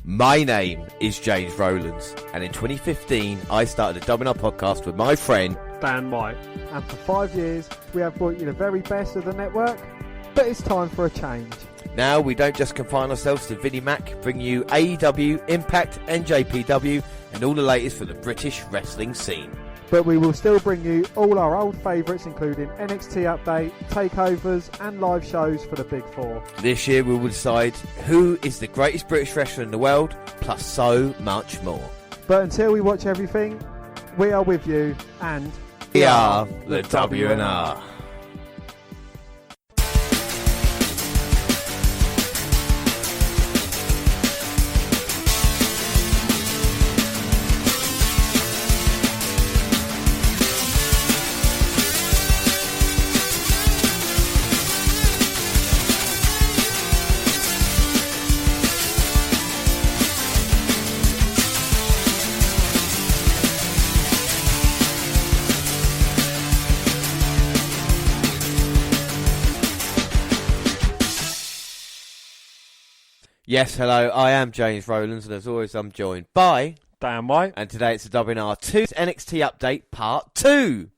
My name is James Rowlands, and in 2015 I started a WNR podcast with my friend Dan White. And for 5 years we have brought you the very best of the network, but it's time for a change. Now we don't just confine ourselves to Vinnie Mac, bring you AEW, Impact, NJPW and all the latest from the British wrestling scene. But we will still bring you all our old favourites, including NXT Update, Takeovers and live shows for the Big Four. This year we will decide who is the greatest British wrestler in the world, plus so much more. But until we watch everything, we are with you, and we are the WNR. Yes, hello, I am James Rowlands, and as always I'm joined by Dan White. And today it's the WNR2 NXT Update Part 2.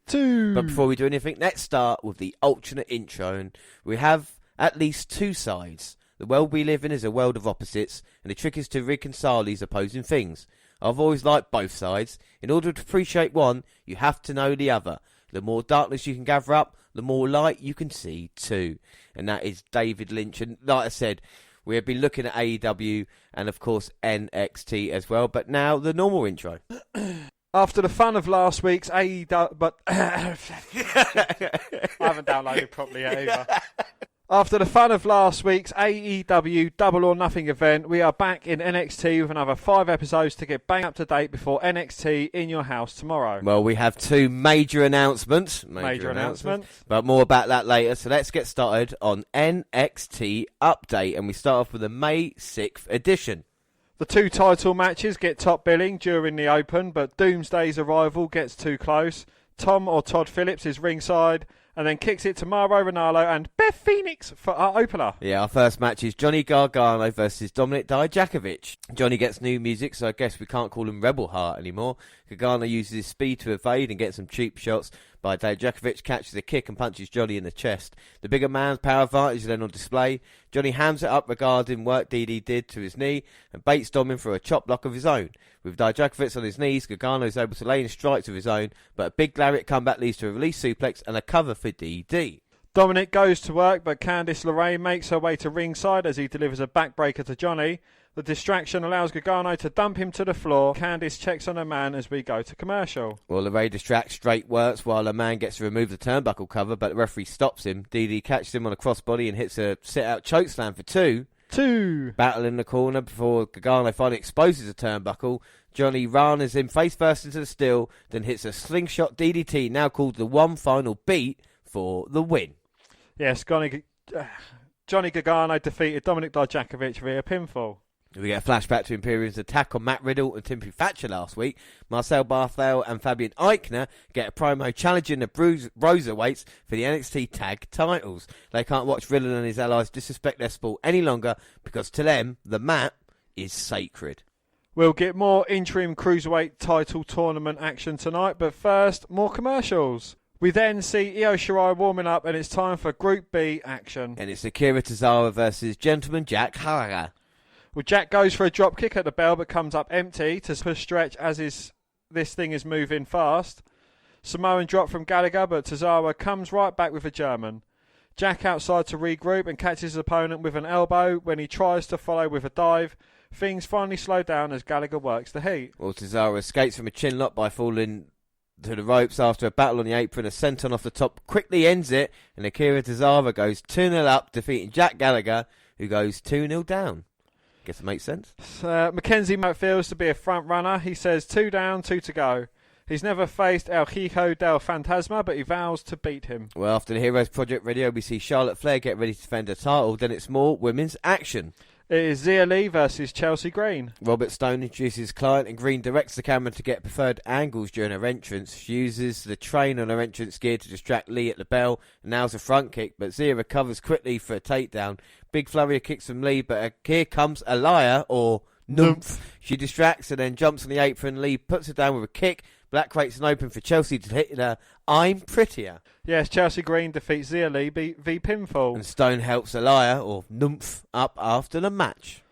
But before we do anything, let's start with the alternate intro. And we have at least two sides. The world we live in is a world of opposites, and the trick is to reconcile these opposing things. I've always liked both sides. In order to appreciate one, you have to know the other. The more darkness you can gather up, the more light you can see too. And that is David Lynch. And like I said, we have been looking at AEW and, of course, NXT as well. But now, the normal intro. After the fun of last week's AEW... But I haven't downloaded properly yet either. After the fun of last week's AEW Double or Nothing event, we are back in NXT with another 5 episodes to get bang up to date before NXT in your house tomorrow. Well, we have two major announcements. Major announcements. But more about that later. So let's get started on NXT Update. And we start off with the May 6th edition. The 2 title matches get top billing during the Open, but Doomsday's arrival gets too close. Tom or Todd Phillips is ringside, and then kicks it to Mauro Ranallo and Beth Phoenix for our opener. Yeah, our first match is Johnny Gargano versus Dominik Dijakovic. Johnny gets new music, so I guess we can't call him Rebel Heart anymore. Gargano uses his speed to evade and get some cheap shots, but Dijakovic catches a kick and punches Johnny in the chest. The bigger man's power advantage is then on display. Johnny hams it up regarding what DD did to his knee and baits Domin for a chop block of his own. With Dijakovic on his knees, Gargano is able to lay in strikes of his own, but a big lariat comeback leads to a release suplex and a cover for DD. Dominic goes to work, but Candice LeRae makes her way to ringside as he delivers a backbreaker to Johnny. The distraction allows Gargano to dump him to the floor. Candice checks on her man as we go to commercial. Well, LeRae distracts, straight works while her man gets to remove the turnbuckle cover, but the referee stops him. DD catches him on a crossbody and hits a sit-out chokeslam for 2. Battle in the corner before Gargano finally exposes the turnbuckle. Johnny runs him face first into the steel, then hits a slingshot DDT, now called the one final beat, for the win. Yes, Johnny Gargano defeated Dominik Dijakovic via pinfall. We get a flashback to Imperium's attack on Matt Riddle and Timothy Thatcher last week. Marcel Barthel and Fabian Eichner get a promo challenging the Cruiserweights for the NXT tag titles. They can't watch Riddle and his allies disrespect their sport any longer because to them, the mat is sacred. We'll get more interim Cruiserweight title tournament action tonight, but first, more commercials. We then see Io Shirai warming up and it's time for Group B action. And it's Akira Tozawa versus Gentleman Jack Haragher. Well, Jack goes for a drop kick at the bell but comes up empty to push Stretch as this thing is moving fast. Samoan drop from Gallagher, but Tozawa comes right back with a German. Jack outside to regroup and catches his opponent with an elbow when he tries to follow with a dive. Things finally slow down as Gallagher works the heat. Well, Tozawa escapes from a chin lock by falling to the ropes after a battle on the apron. A senton off the top quickly ends it, and Akira Tozawa goes 2-0 up, defeating Jack Gallagher, who goes 2-0 down. Guess it makes sense. Mackenzie feels to be a front runner. He says 2 down, 2 to go. He's never faced El Hijo del Fantasma, but he vows to beat him. Well, after the Heroes Project video, we see Charlotte Flair get ready to defend her title. Then it's more women's action. It is Zia Lee versus Chelsea Green. Robert Stone introduces his client and Green directs the camera to get preferred angles during her entrance. She uses the train on her entrance gear to distract Lee at the bell and nails a front kick, but Zia recovers quickly for a takedown. Big flurry of kicks from Lee, but here comes a liar, or Noomph. She distracts and then jumps on the apron. Lee puts her down with a kick. Black creates an open for Chelsea to hit her. I'm prettier. Yes, Chelsea Green defeats Zia Lee v pinfall. And Stone helps Elia, or Noomph, up after the match.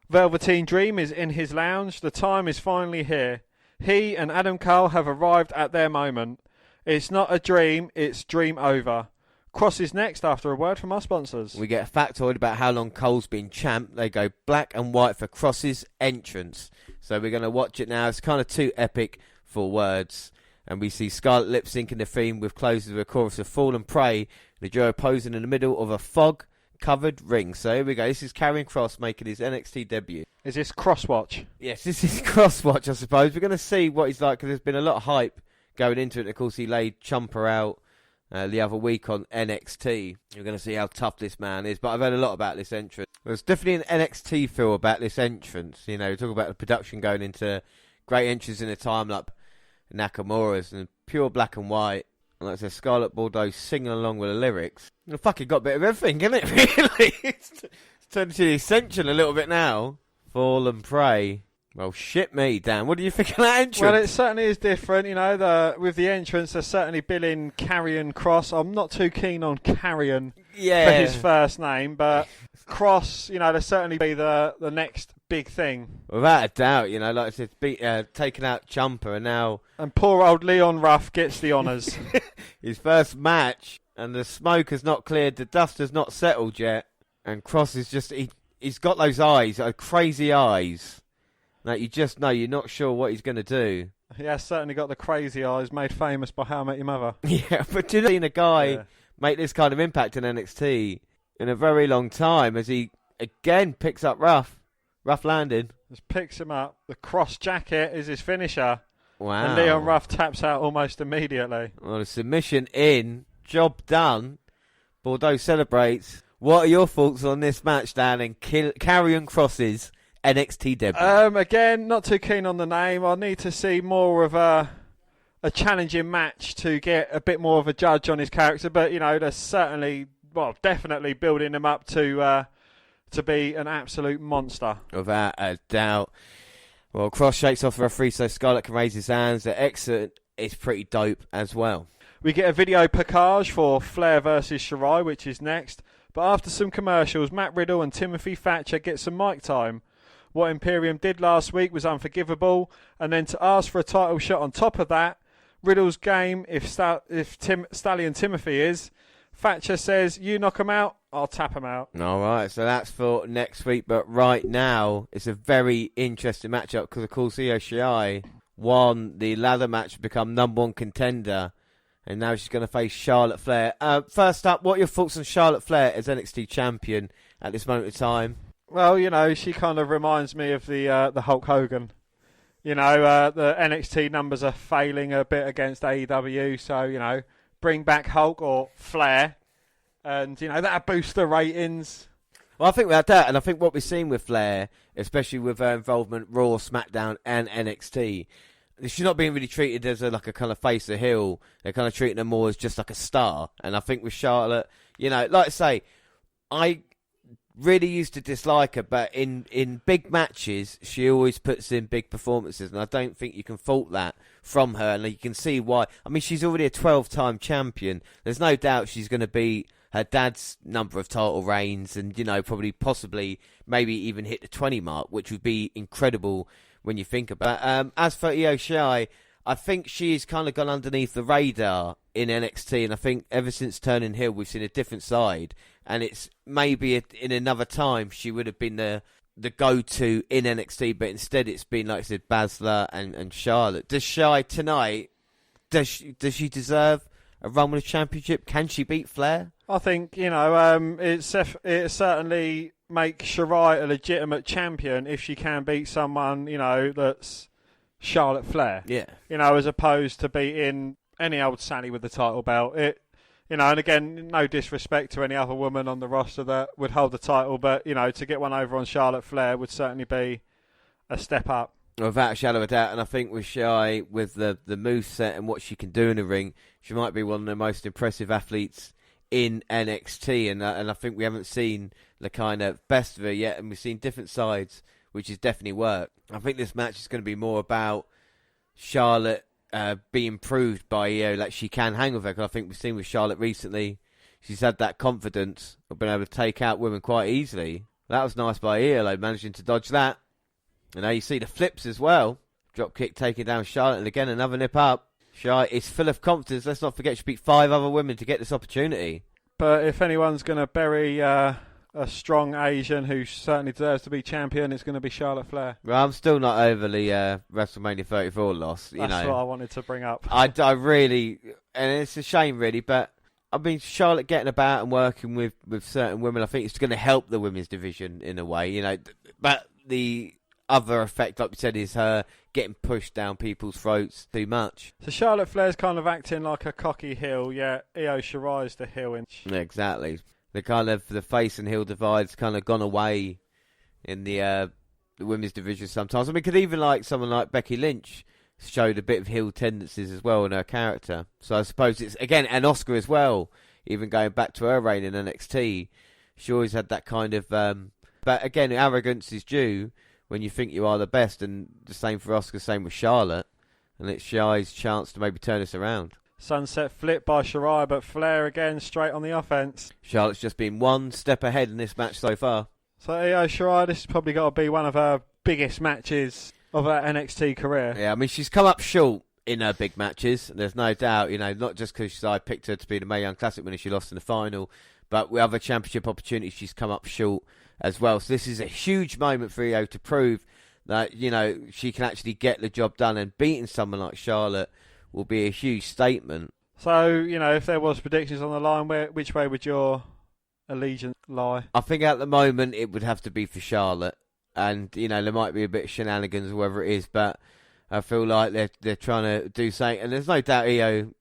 Velveteen Dream is in his lounge. The time is finally here. He and Adam Cole have arrived at their moment. It's not a dream, it's dream over. Cross is next after a word from our sponsors. We get a factoid about how long Cole's been champ. They go black and white for Cross's entrance. So we're going to watch it now. It's kind of too epic for words. And we see Scarlett lip syncing the theme with closes of a chorus of Fall and Pray. The duo posing in the middle of a fog-covered ring. So here we go. This is Karrion Cross making his NXT debut. Is this Crosswatch? Yes, this is Crosswatch, I suppose. We're going to see what he's like because there's been a lot of hype going into it. Of course, he laid Ciampa out the other week on NXT. We're going to see how tough this man is. But I've heard a lot about this entrance. There's definitely an NXT feel about this entrance. You know, talk about the production going into great entries in a time like Nakamura's and pure black and white. And like I said, Scarlett Bordeaux singing along with the lyrics. Well, fucking got a bit of everything, isn't it, really? It's turned into the Essential a little bit now. Fall and Pray. Well, shit me, Dan. What do you think of that entrance? Well, it certainly is different. You know, with the entrance, they're certainly billing Karrion Cross. I'm not too keen on Karrion for his first name, but Cross, you know, they'll certainly be the next big thing. Without a doubt, you know, like I said, taking out Ciampa and now... And poor old Leon Ruff gets the honours. His first match, and the smoke has not cleared, the dust has not settled yet, and Cross is just... He's got those eyes, crazy eyes. Like, you just know you're not sure what he's going to do. He has certainly got the crazy eyes made famous by How I Met Your Mother. Yeah, but you've seen a guy make this kind of impact in NXT in a very long time as he, again, picks up Ruff landing. Just picks him up. The cross jacket is his finisher. Wow. And Leon Ruff taps out almost immediately. Well, the submission in. Job done. Bordeaux celebrates. What are your thoughts on this match, Dan, and Karrion Cross's NXT debut? Again, not too keen on the name. I need to see more of a challenging match to get a bit more of a judge on his character. But, you know, they're certainly, well, definitely building him up to be an absolute monster. Without a doubt. Well, Cross shakes off the referee so Scarlett can raise his hands. The exit is pretty dope as well. We get a video package for Flair versus Shirai, which is next. But after some commercials, Matt Riddle and Timothy Thatcher get some mic time. What Imperium did last week was unforgivable, and then to ask for a title shot on top of that, Riddle's game if Stallion Timothy is. Thatcher says, you knock him out, I'll tap him out. All right, so that's for next week, but right now it's a very interesting matchup because, of course, Io Shirai won the ladder match to become number one contender, and now she's going to face Charlotte Flair. First up, what are your thoughts on Charlotte Flair as NXT champion at this moment in time? Well, you know, she kind of reminds me of the Hulk Hogan. You know, the NXT numbers are failing a bit against AEW, so, you know, bring back Hulk or Flair, and, you know, that'll boost the ratings. Well, I think without that, and I think what we're seeing with Flair, especially with her involvement Raw, SmackDown, and NXT, she's not being really treated as a kind of face or heel. They're kind of treating her more as just like a star. And I think with Charlotte, you know, like I say, I really used to dislike her, but in big matches, she always puts in big performances, and I don't think you can fault that from her, and you can see why. I mean, she's already a 12-time champion. There's no doubt she's going to beat her dad's number of title reigns, and, you know, possibly, maybe even hit the 20 mark, which would be incredible when you think about it. As for Io Shirai, I think she's kind of gone underneath the radar in NXT, and I think ever since turning heel, we've seen a different side. And it's maybe in another time she would have been the go-to in NXT, but instead it's been, like I said, Baszler and Charlotte. Does Shy tonight, does she deserve a run with a championship? Can she beat Flair? I think, you know, it certainly makes Shirai a legitimate champion if she can beat someone, you know, that's Charlotte Flair. Yeah. You know, as opposed to beating any old Sally with the title belt. You know, and again, no disrespect to any other woman on the roster that would hold the title, but, you know, to get one over on Charlotte Flair would certainly be a step up. Without a shadow of a doubt, and I think with Shy, with the moveset and what she can do in the ring, she might be one of the most impressive athletes in NXT, and I think we haven't seen the kind of best of her yet, and we've seen different sides which has definitely worked. I think this match is going to be more about Charlotte being proved by EO that she can hang with her. Because I think we've seen with Charlotte recently, she's had that confidence of being able to take out women quite easily. That was nice by EO, though, managing to dodge that. And now you see the flips as well. Drop kick taking down Charlotte, and again another nip up. Charlotte is full of confidence. Let's not forget she beat 5 other women to get this opportunity. But if anyone's going to bury a strong Asian who certainly deserves to be champion, it's going to be Charlotte Flair. Well, I'm still not overly WrestleMania 34 loss. That's what I wanted to bring up. I really, and it's a shame really, but I mean, Charlotte getting about and working with certain women, I think it's going to help the women's division in a way, But the other effect, like we said, is her getting pushed down people's throats too much. So Charlotte Flair's kind of acting like a cocky heel, yeah. Io Shirai's the heel. Yeah, exactly. The face and heel divide's kind of gone away in the women's division sometimes. I mean, could even like someone like Becky Lynch showed a bit of heel tendencies as well in her character. So I suppose it's, again, and Asuka as well, even going back to her reign in NXT. She always had that kind of, but again, arrogance is due when you think you are the best, and the same for Asuka, same with Charlotte. And it's Shai's chance to maybe turn this around. Sunset flip by Shirai, but Flair again straight on the offense. Charlotte's just been one step ahead in this match so far. So Io Shirai, this has probably got to be one of her biggest matches of her NXT career. Yeah, I mean, she's come up short in her big matches. There's no doubt, not just because I picked her to be the Mae Young Classic winner, she lost in the final, but with other championship opportunities, she's come up short as well. So this is a huge moment for Io to prove that, she can actually get the job done, and beating someone like Charlotte will be a huge statement. So, if there was predictions on the line, which way would your allegiance lie? I think at the moment it would have to be for Charlotte. And, there might be a bit of shenanigans or whatever it is, but I feel like they're trying to do something. And there's no doubt Io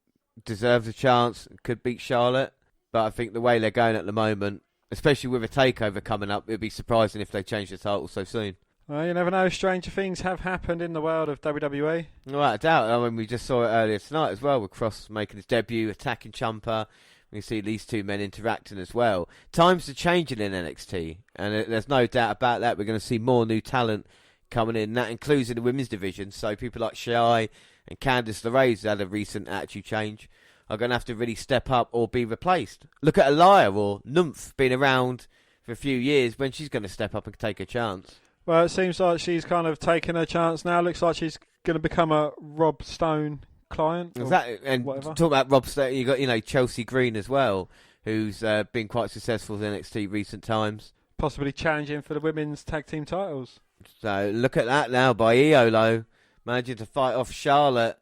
deserves a chance, could beat Charlotte. But I think the way they're going at the moment, especially with a takeover coming up, it would be surprising if they change the title so soon. Well, you never know. Stranger things have happened in the world of WWE. Without a doubt. I mean, we just saw it earlier tonight as well, with Cross making his debut, attacking Ciampa. We see these two men interacting as well. Times are changing in NXT, and there's no doubt about that. We're going to see more new talent coming in. That includes in the women's division. So people like Shai and Candice LeRae, who had a recent attitude change, are going to have to really step up or be replaced. Look at Aliyah or Nymph, been around for a few years, when she's going to step up and take a chance. Well, it seems like she's kind of taken her chance now. Looks like she's going to become a Rob Stone client. Exactly. And whatever. Talk about Rob Stone, you got Chelsea Green as well, who's been quite successful in NXT recent times. Possibly challenging for the women's tag team titles. So look at that now by Io, managing to fight off Charlotte,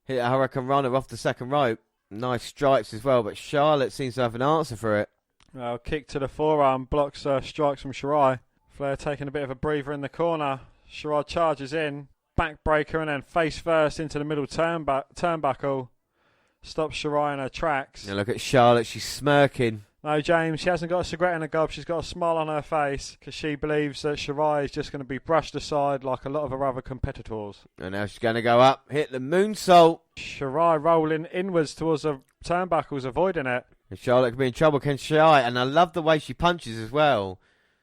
hit a Hurricane Runner off the second rope. Nice strikes as well, but Charlotte seems to have an answer for it. Well, kick to the forearm, blocks strikes from Shirai. Flair taking a bit of a breather in the corner. Shirai charges in, backbreaker, and then face first into the middle turnbuckle. Stops Shirai in her tracks. Now look at Charlotte, she's smirking. No, James, she hasn't got a cigarette in her gob. She's got a smile on her face because she believes that Shirai is just going to be brushed aside like a lot of her other competitors. And now she's going to go up, hit the moonsault. Shirai rolling inwards towards the turnbuckles, avoiding it. And Charlotte could be in trouble, can Shirai? And I love the way she punches as well.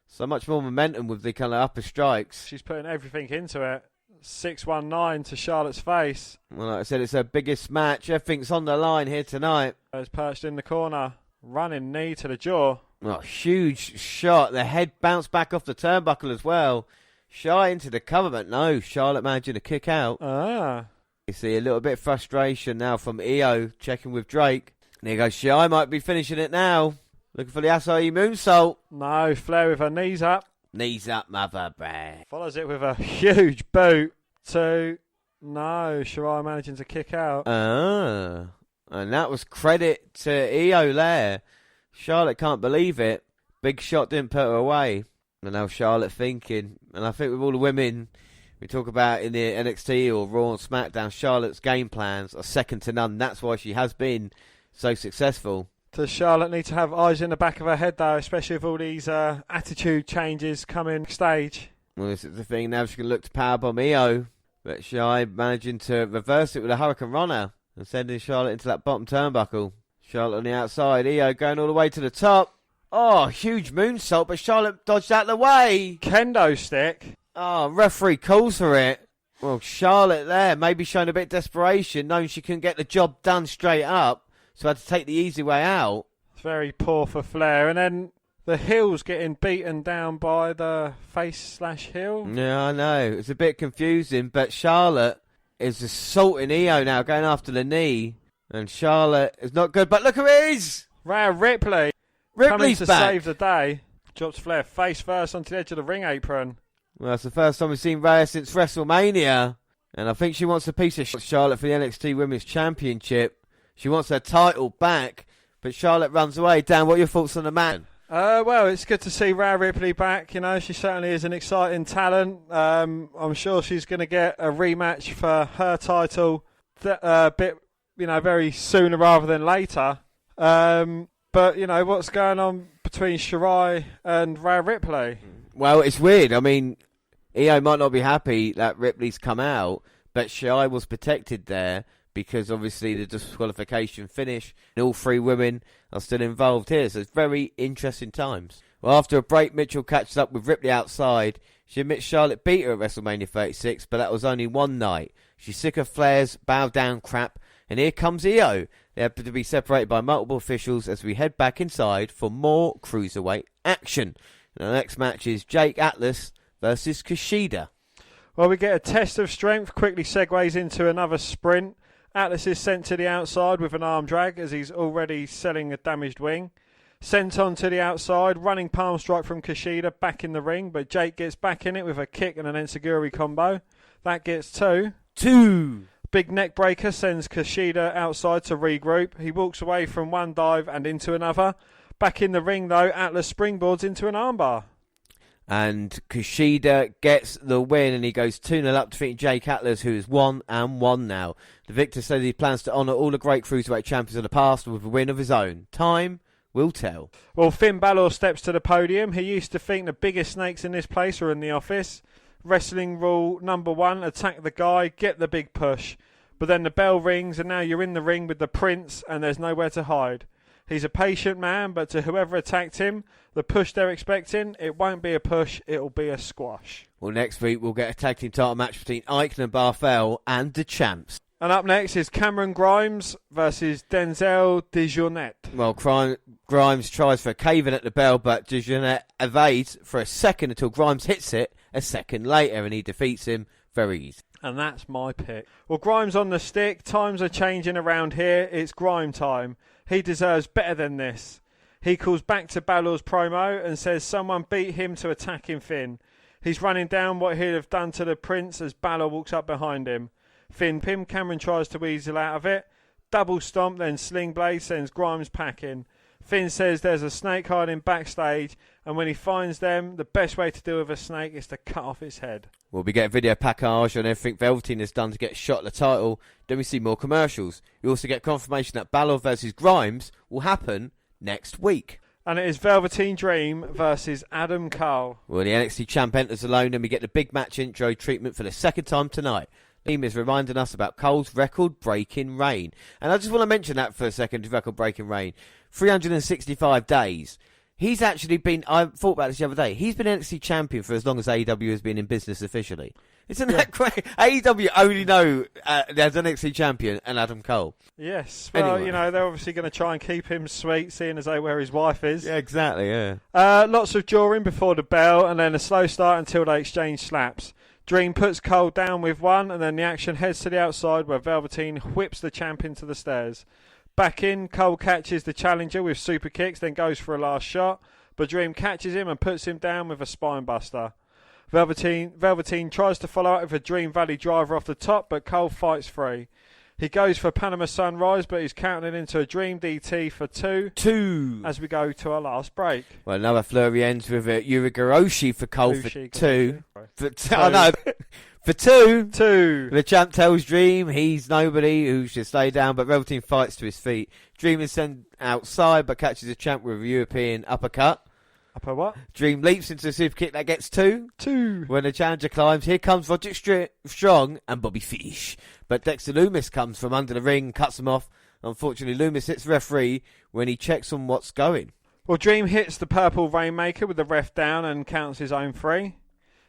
So much more momentum with the kind of upper strikes. She's putting everything into it. 619 to Charlotte's face. Well, like I said, it's her biggest match. Everything's on the line here tonight. It's perched in the corner. Running knee to the jaw. Oh, huge shot. The head bounced back off the turnbuckle as well. Shy into the cover, but no. Charlotte managing to kick out. You see a little bit of frustration now from Io checking with Drake. And here goes Shy. Might be finishing it now. Looking for the Asai moonsault. No, Flair with her knees up. Knees up, mother bear. Follows it with a huge boot. 2. No, Shirai managing to kick out. And that was credit to Io there. Charlotte can't believe it. Big shot didn't put her away. And now Charlotte thinking. And I think with all the women we talk about in the NXT or Raw and SmackDown, Charlotte's game plans are second to none. That's why she has been so successful. Does Charlotte need to have eyes in the back of her head, though, especially with all these attitude changes coming stage? Well, this is the thing. Now she's going to look to powerbomb Io. But Shai managing to reverse it with a Hurricane Runner and sending Charlotte into that bottom turnbuckle. Charlotte on the outside. Io going all the way to the top. Oh, huge moonsault, but Charlotte dodged out of the way. Kendo stick. Oh, referee calls for it. Well, Charlotte there, maybe showing a bit of desperation, knowing she couldn't get the job done straight up, so had to take the easy way out. It's very poor for Flair. And then the heel's getting beaten down by the face/heel. Yeah, I know. It's a bit confusing, but Charlotte is assaulting Io now, going after the knee. And Charlotte is not good, but look who it is! Rhea Ripley. Ripley's coming to back. save the day. Drops Flair face first onto the edge of the ring apron. Well, it's the first time we've seen Rhea since WrestleMania. And I think she wants a piece of Charlotte for the NXT Women's Championship. She wants her title back, but Charlotte runs away. Dan, what are your thoughts on the man? Well, it's good to see Rhea Ripley back. You know, she certainly is an exciting talent. I'm sure she's going to get a rematch for her title very sooner rather than later. But, you know, what's going on between Shirai and Rhea Ripley? Well, it's weird. I mean, Io might not be happy that Ripley's come out, but Shirai was protected there because obviously the disqualification finish and all three women are still involved here. So it's very interesting times. Well, after a break, Mitchell catches up with Ripley outside. She admits Charlotte beat her at WrestleMania 36, but that was only one night. She's sick of Flair's bow down crap, and here comes Io. They have to be separated by multiple officials as we head back inside for more Cruiserweight action. And the next match is Jake Atlas versus Kushida. Well, we get a test of strength, quickly segues into another sprint. Atlas is sent to the outside with an arm drag as he's already selling a damaged wing. Sent on to the outside, running palm strike from Kushida back in the ring, but Jake gets back in it with a kick and an enziguri combo. That gets two. Big neck breaker sends Kushida outside to regroup. He walks away from one dive and into another. Back in the ring, though, Atlas springboards into an armbar. And Kushida gets the win, and he goes 2-0 up, defeating Jake Atlas, who is 1-1 now. The victor says he plans to honour all the great Cruiserweight champions of the past with a win of his own. Time will tell. Well, Finn Balor steps to the podium. He used to think the biggest snakes in this place are in the office. Wrestling rule number 1, attack the guy, get the big push. But then the bell rings, and now you're in the ring with the Prince, and there's nowhere to hide. He's a patient man, but to whoever attacked him, the push they're expecting, it won't be a push, it'll be a squash. Well, next week we'll get a tag team title match between Eichner and Barthel and the champs. And up next is Cameron Grimes versus Denzel DeJournette. Well, Grimes tries for a cave-in at the bell, but DeJournette evades for a second until Grimes hits it a second later, and he defeats him very easy. And that's my pick. Well, Grimes on the stick. Times are changing around here. It's Grime time. He deserves better than this. He calls back to Balor's promo and says someone beat him to attacking Finn. He's running down what he'd have done to the Prince as Balor walks up behind him. Finn pin, Cameron tries to weasel out of it. Double stomp, then Sling Blade sends Grimes packing. Finn says there's a snake hiding backstage, and when he finds them, the best way to deal with a snake is to cut off its head. Well, we get a video package on everything Velveteen has done to get shot at the title. Then we see more commercials. We also get confirmation that Balor versus Grimes will happen next week. And it is Velveteen Dream versus Adam Cole. Well, the NXT champ enters alone, and we get the big match intro treatment for the second time tonight. The team is reminding us about Cole's record-breaking reign. And I just want to mention that for a second, his record-breaking reign. 365 days. He's actually been, I thought about this the other day, he's been NXT champion for as long as AEW has been in business officially. Isn't that great? AEW only know there's an NXT champion and Adam Cole. Yes. Well, anyway. You know, they're obviously going to try and keep him sweet, seeing as they where his wife is. Yeah, exactly, yeah. Lots of jawing before the bell, and then a slow start until they exchange slaps. Dream puts Cole down with one, and then the action heads to the outside where Velveteen whips the champ into the stairs. Back in, Cole catches the challenger with super kicks, then goes for a last shot, but Dream catches him and puts him down with a spine buster. Velveteen tries to follow up with a Dream Valley driver off the top, but Cole fights free. He goes for Panama Sunrise, but he's counting into a Dream DT for two. As we go to our last break. Well, another flurry ends with a Yurigoroshi for Cole for two. For two. The champ tells Dream he's nobody who should stay down, but Velveteen fights to his feet. Dream is sent outside, but catches the champ with a European uppercut. Upper what? Dream leaps into a super kick that gets two. When the challenger climbs, here comes Roderick Strong and Bobby Fish. But Dexter Loomis comes from under the ring and cuts him off. Unfortunately, Loomis hits the referee when he checks on what's going. Well, Dream hits the purple Rainmaker with the ref down and counts his own free.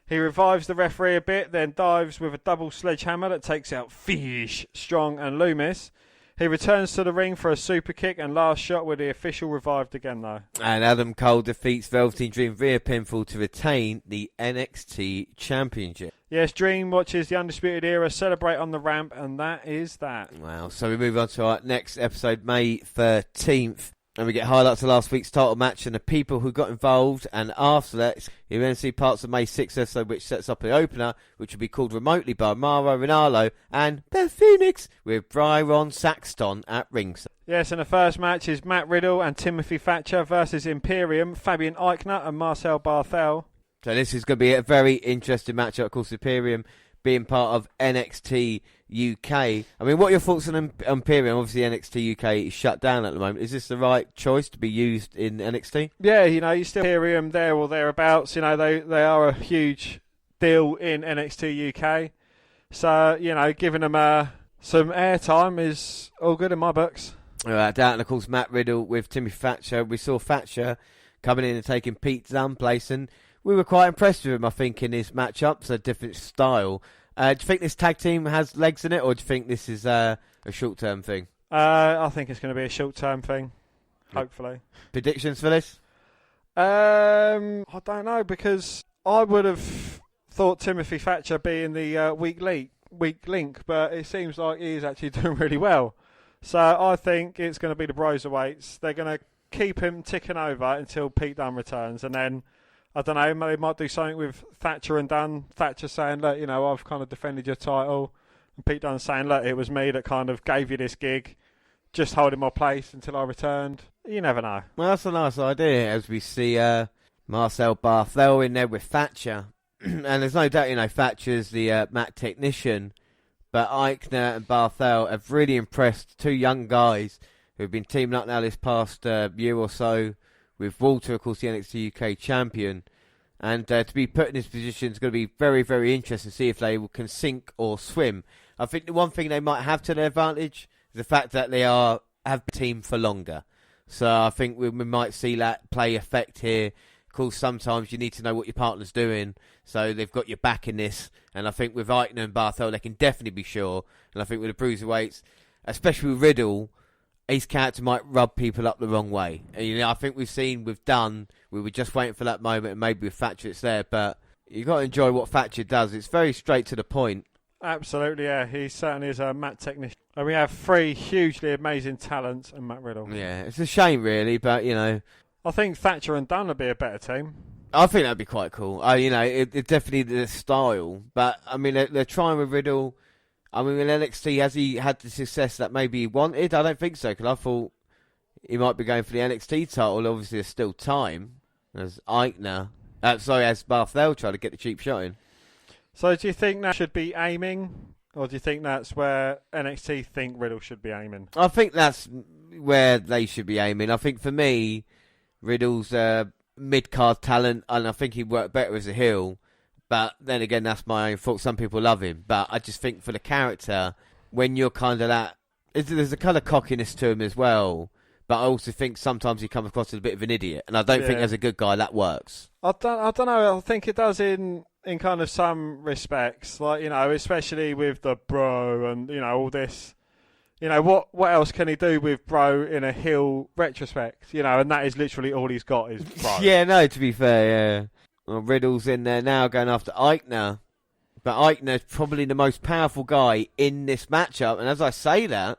He revives the referee a bit, then dives with a double sledgehammer that takes out Fish, Strong and Loomis. He returns to the ring for a super kick and last shot with the official revived again though. And Adam Cole defeats Velveteen Dream via pinfall to retain the NXT Championship. Yes, Dream watches the Undisputed Era celebrate on the ramp, and that is that. Wow, so we move on to our next episode, May 13th. And we get highlights of last week's title match and the people who got involved. And after that, you then see parts of May 6th episode, which sets up the opener, which will be called remotely by Mauro Ranallo and Beth Phoenix with Byron Saxton at ringside. Yes, and the first match is Matt Riddle and Timothy Thatcher versus Imperium, Fabian Eichner and Marcel Barthel. So this is going to be a very interesting matchup. Of course, Imperium being part of NXT UK. I mean, what are your thoughts on Imperium? Obviously, NXT UK is shut down at the moment. Is this the right choice to be used in NXT? Yeah, you still Imperium there or thereabouts. They are a huge deal in NXT UK. So, giving them some airtime is all good in my books. Down, and of course, Matt Riddle with Timothy Thatcher. We saw Thatcher coming in and taking Pete Dunne's place, and we were quite impressed with him, I think, in his matchups, a different style. Do you think this tag team has legs in it, or do you think this is a short-term thing? I think it's going to be a short-term thing, hopefully. Predictions for this? I don't know, because I would have thought Timothy Thatcher being the weak link, but it seems like he is actually doing really well. So I think it's going to be the Cruiserweights. They're going to keep him ticking over until Pete Dunne returns, and then I don't know, they might do something with Thatcher and Dunne. Thatcher saying, look, I've kind of defended your title. And Pete Dunne saying, look, it was me that kind of gave you this gig. Just holding my place until I returned. You never know. Well, that's a nice idea, as we see Marcel Barthel in there with Thatcher. And there's no doubt, Thatcher's the mat technician. But Eichner and Barthel have really impressed two young guys who've been teaming up now this past year or so. With Walter, of course, the NXT UK champion. And to be put in this position is going to be very, very interesting to see if they can sink or swim. I think the one thing they might have to their advantage is the fact that they have the team for longer. So I think we might see that play effect here. Of course, sometimes you need to know what your partner's doing. So they've got your back in this. And I think with Eichner and Barthel, they can definitely be sure. And I think with the Cruiserweights, especially with Riddle, his character might rub people up the wrong way. And, I think we've seen with Dunne, we were just waiting for that moment, and maybe with Thatcher it's there, but you've got to enjoy what Thatcher does. It's very straight to the point. Absolutely, yeah. He certainly is a mat technician. And we have three hugely amazing talents and Matt Riddle. Yeah, it's a shame, really, but, I think Thatcher and Dunne would be a better team. I think that'd be quite cool. It's definitely the style, but, they're trying with Riddle. With NXT, has he had the success that maybe he wanted? I don't think so, because I thought he might be going for the NXT title. Obviously, there's still time. As Eichner, as Barthel tried to get the cheap shot in. So do you think that should be aiming, or do you think that's where NXT think Riddle should be aiming? I think that's where they should be aiming. I think for me, Riddle's mid-card talent, and I think he'd work better as a heel. But then again, that's my own fault. Some people love him. But I just think for the character, when you're kind of that... There's a kind of cockiness to him as well. But I also think sometimes he comes across as a bit of an idiot. And I don't think as a good guy that works. I don't know. I think it does in kind of some respects. Like, especially with the bro and, all this. What else can he do with bro in a heel retrospect? And that is literally all he's got is bro. Yeah, no, to be fair, yeah. Well, Riddle's in there now going after Eichner. But Eichner's probably the most powerful guy in this matchup. And as I say that...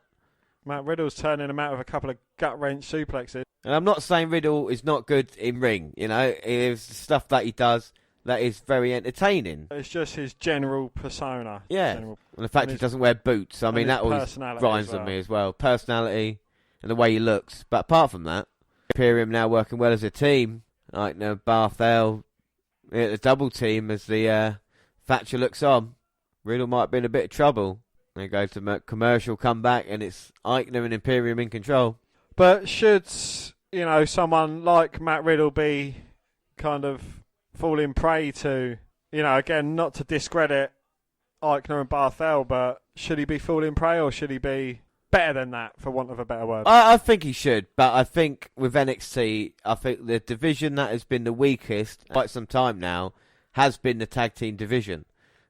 Matt Riddle's turning him out with a couple of gut-wrench suplexes. And I'm not saying Riddle is not good in ring. It's stuff that he does that is very entertaining. It's just his general persona. Yeah. And the fact he doesn't wear boots. that always grinds on me as well. Personality and the way he looks. But apart from that, Imperium now working well as a team. Eichner, Barthel... the double team as the Thatcher looks on. Riddle might be in a bit of trouble. They go to commercial, come back, and it's Eichner and Imperium in control. But should, someone like Matt Riddle be kind of falling prey to, again, not to discredit Eichner and Barthel, but should he be falling prey or should he be better than that, for want of a better word? I think he should, but I think with NXT, I think the division that has been the weakest quite some time now has been the tag team division.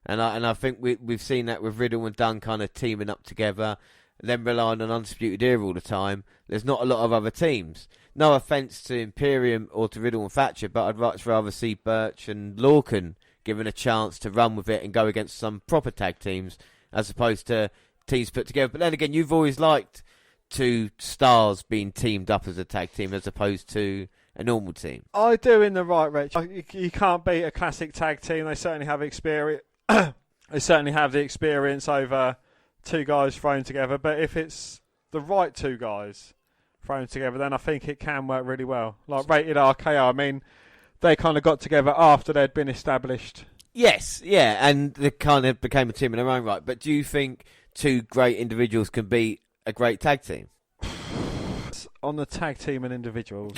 And I think we've seen that with Riddle and Dunn kind of teaming up together, then relying on Undisputed Era all the time. There's not a lot of other teams. No offence to Imperium or to Riddle and Thatcher, but I'd much rather see Birch and Lorcan given a chance to run with it and go against some proper tag teams as opposed to teams put together. But then again, you've always liked two stars being teamed up as a tag team as opposed to a normal team. I do in the right direction. You can't beat a classic tag team. They certainly have experience. They certainly have the experience over two guys thrown together. But if it's the right two guys thrown together, then I think it can work really well. Like Rated RKO, I mean, they kind of got together after they'd been established. Yes, yeah, and they kind of became a team in their own right. But do you think two great individuals can beat a great tag team? On the tag team and individuals.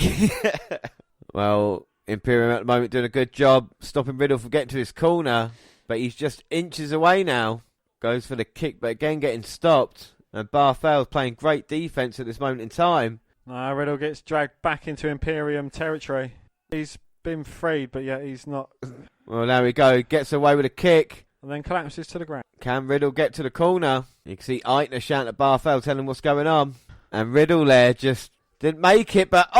Well, Imperium at the moment doing a good job stopping Riddle from getting to his corner, but he's just inches away now. Goes for the kick, but again getting stopped. And Barthel's playing great defence at this moment in time. Riddle gets dragged back into Imperium territory. He's been freed, but yet he's not. Well, there we go. Gets away with a kick. And then collapses to the ground. Can Riddle get to the corner? You can see Eichner shouting at Barthel, telling him what's going on. And Riddle there just didn't make it, but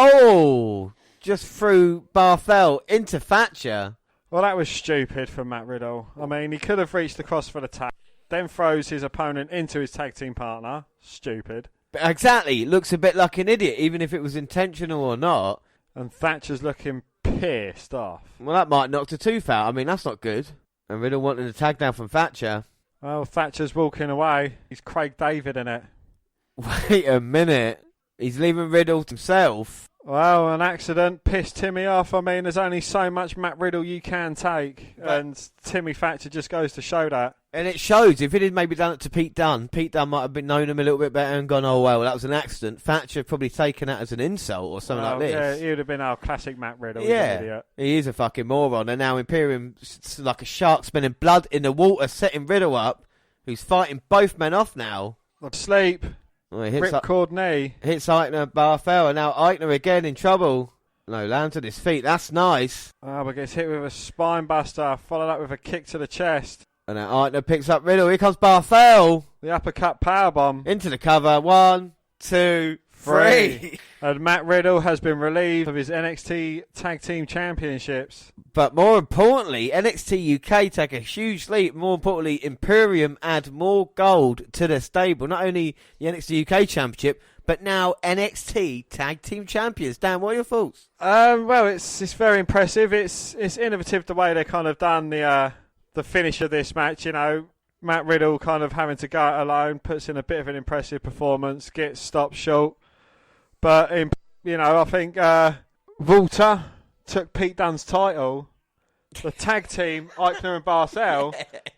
just threw Barthel into Thatcher. Well, that was stupid from Matt Riddle. I mean, he could have reached across for the tag, then throws his opponent into his tag team partner. Stupid. But exactly. Looks a bit like an idiot, even if it was intentional or not. And Thatcher's looking pissed off. Well, that might knock the tooth out. I mean, that's not good. And Riddle wanting a tag down from Thatcher. Well, Thatcher's walking away. He's Craig David in it. Wait a minute. He's leaving Riddle himself. Well, an accident pissed Timmy off. I mean, there's only so much Matt Riddle you can take. And Timmy Thatcher just goes to show that. And it shows. If it had maybe done it to Pete Dunne might have been known him a little bit better and gone, oh, well, that was an accident. Thatcher probably taken that as an insult or something like this. Yeah, he would have been our classic Matt Riddle. Yeah, He's an idiot. He is a fucking moron. And now Imperium, like a shark spinning blood in the water, setting Riddle up, who's fighting both men off now. Sleep. Well, Ripcord knee. Hits Eichner and Barthel, and now Eichner again in trouble. No, lands on his feet. That's nice. But gets hit with a spine buster, followed up with a kick to the chest. And now Eichner picks up Riddle. Here comes Barthel. The uppercut powerbomb. Into the cover. 1, 2, 3. And Matt Riddle has been relieved of his NXT Tag Team Championships. But more importantly, NXT UK take a huge leap. More importantly, Imperium add more gold to their stable. Not only the NXT UK Championship, but now NXT Tag Team Champions. Dan, what are your thoughts? Well, it's very impressive. It's innovative the way they kind of done the finish of this match. You know, Matt Riddle kind of having to go it alone, puts in a bit of an impressive performance, gets stopped short. But, I think Walter took Pete Dunne's title. The tag team, Eichner and Barthel,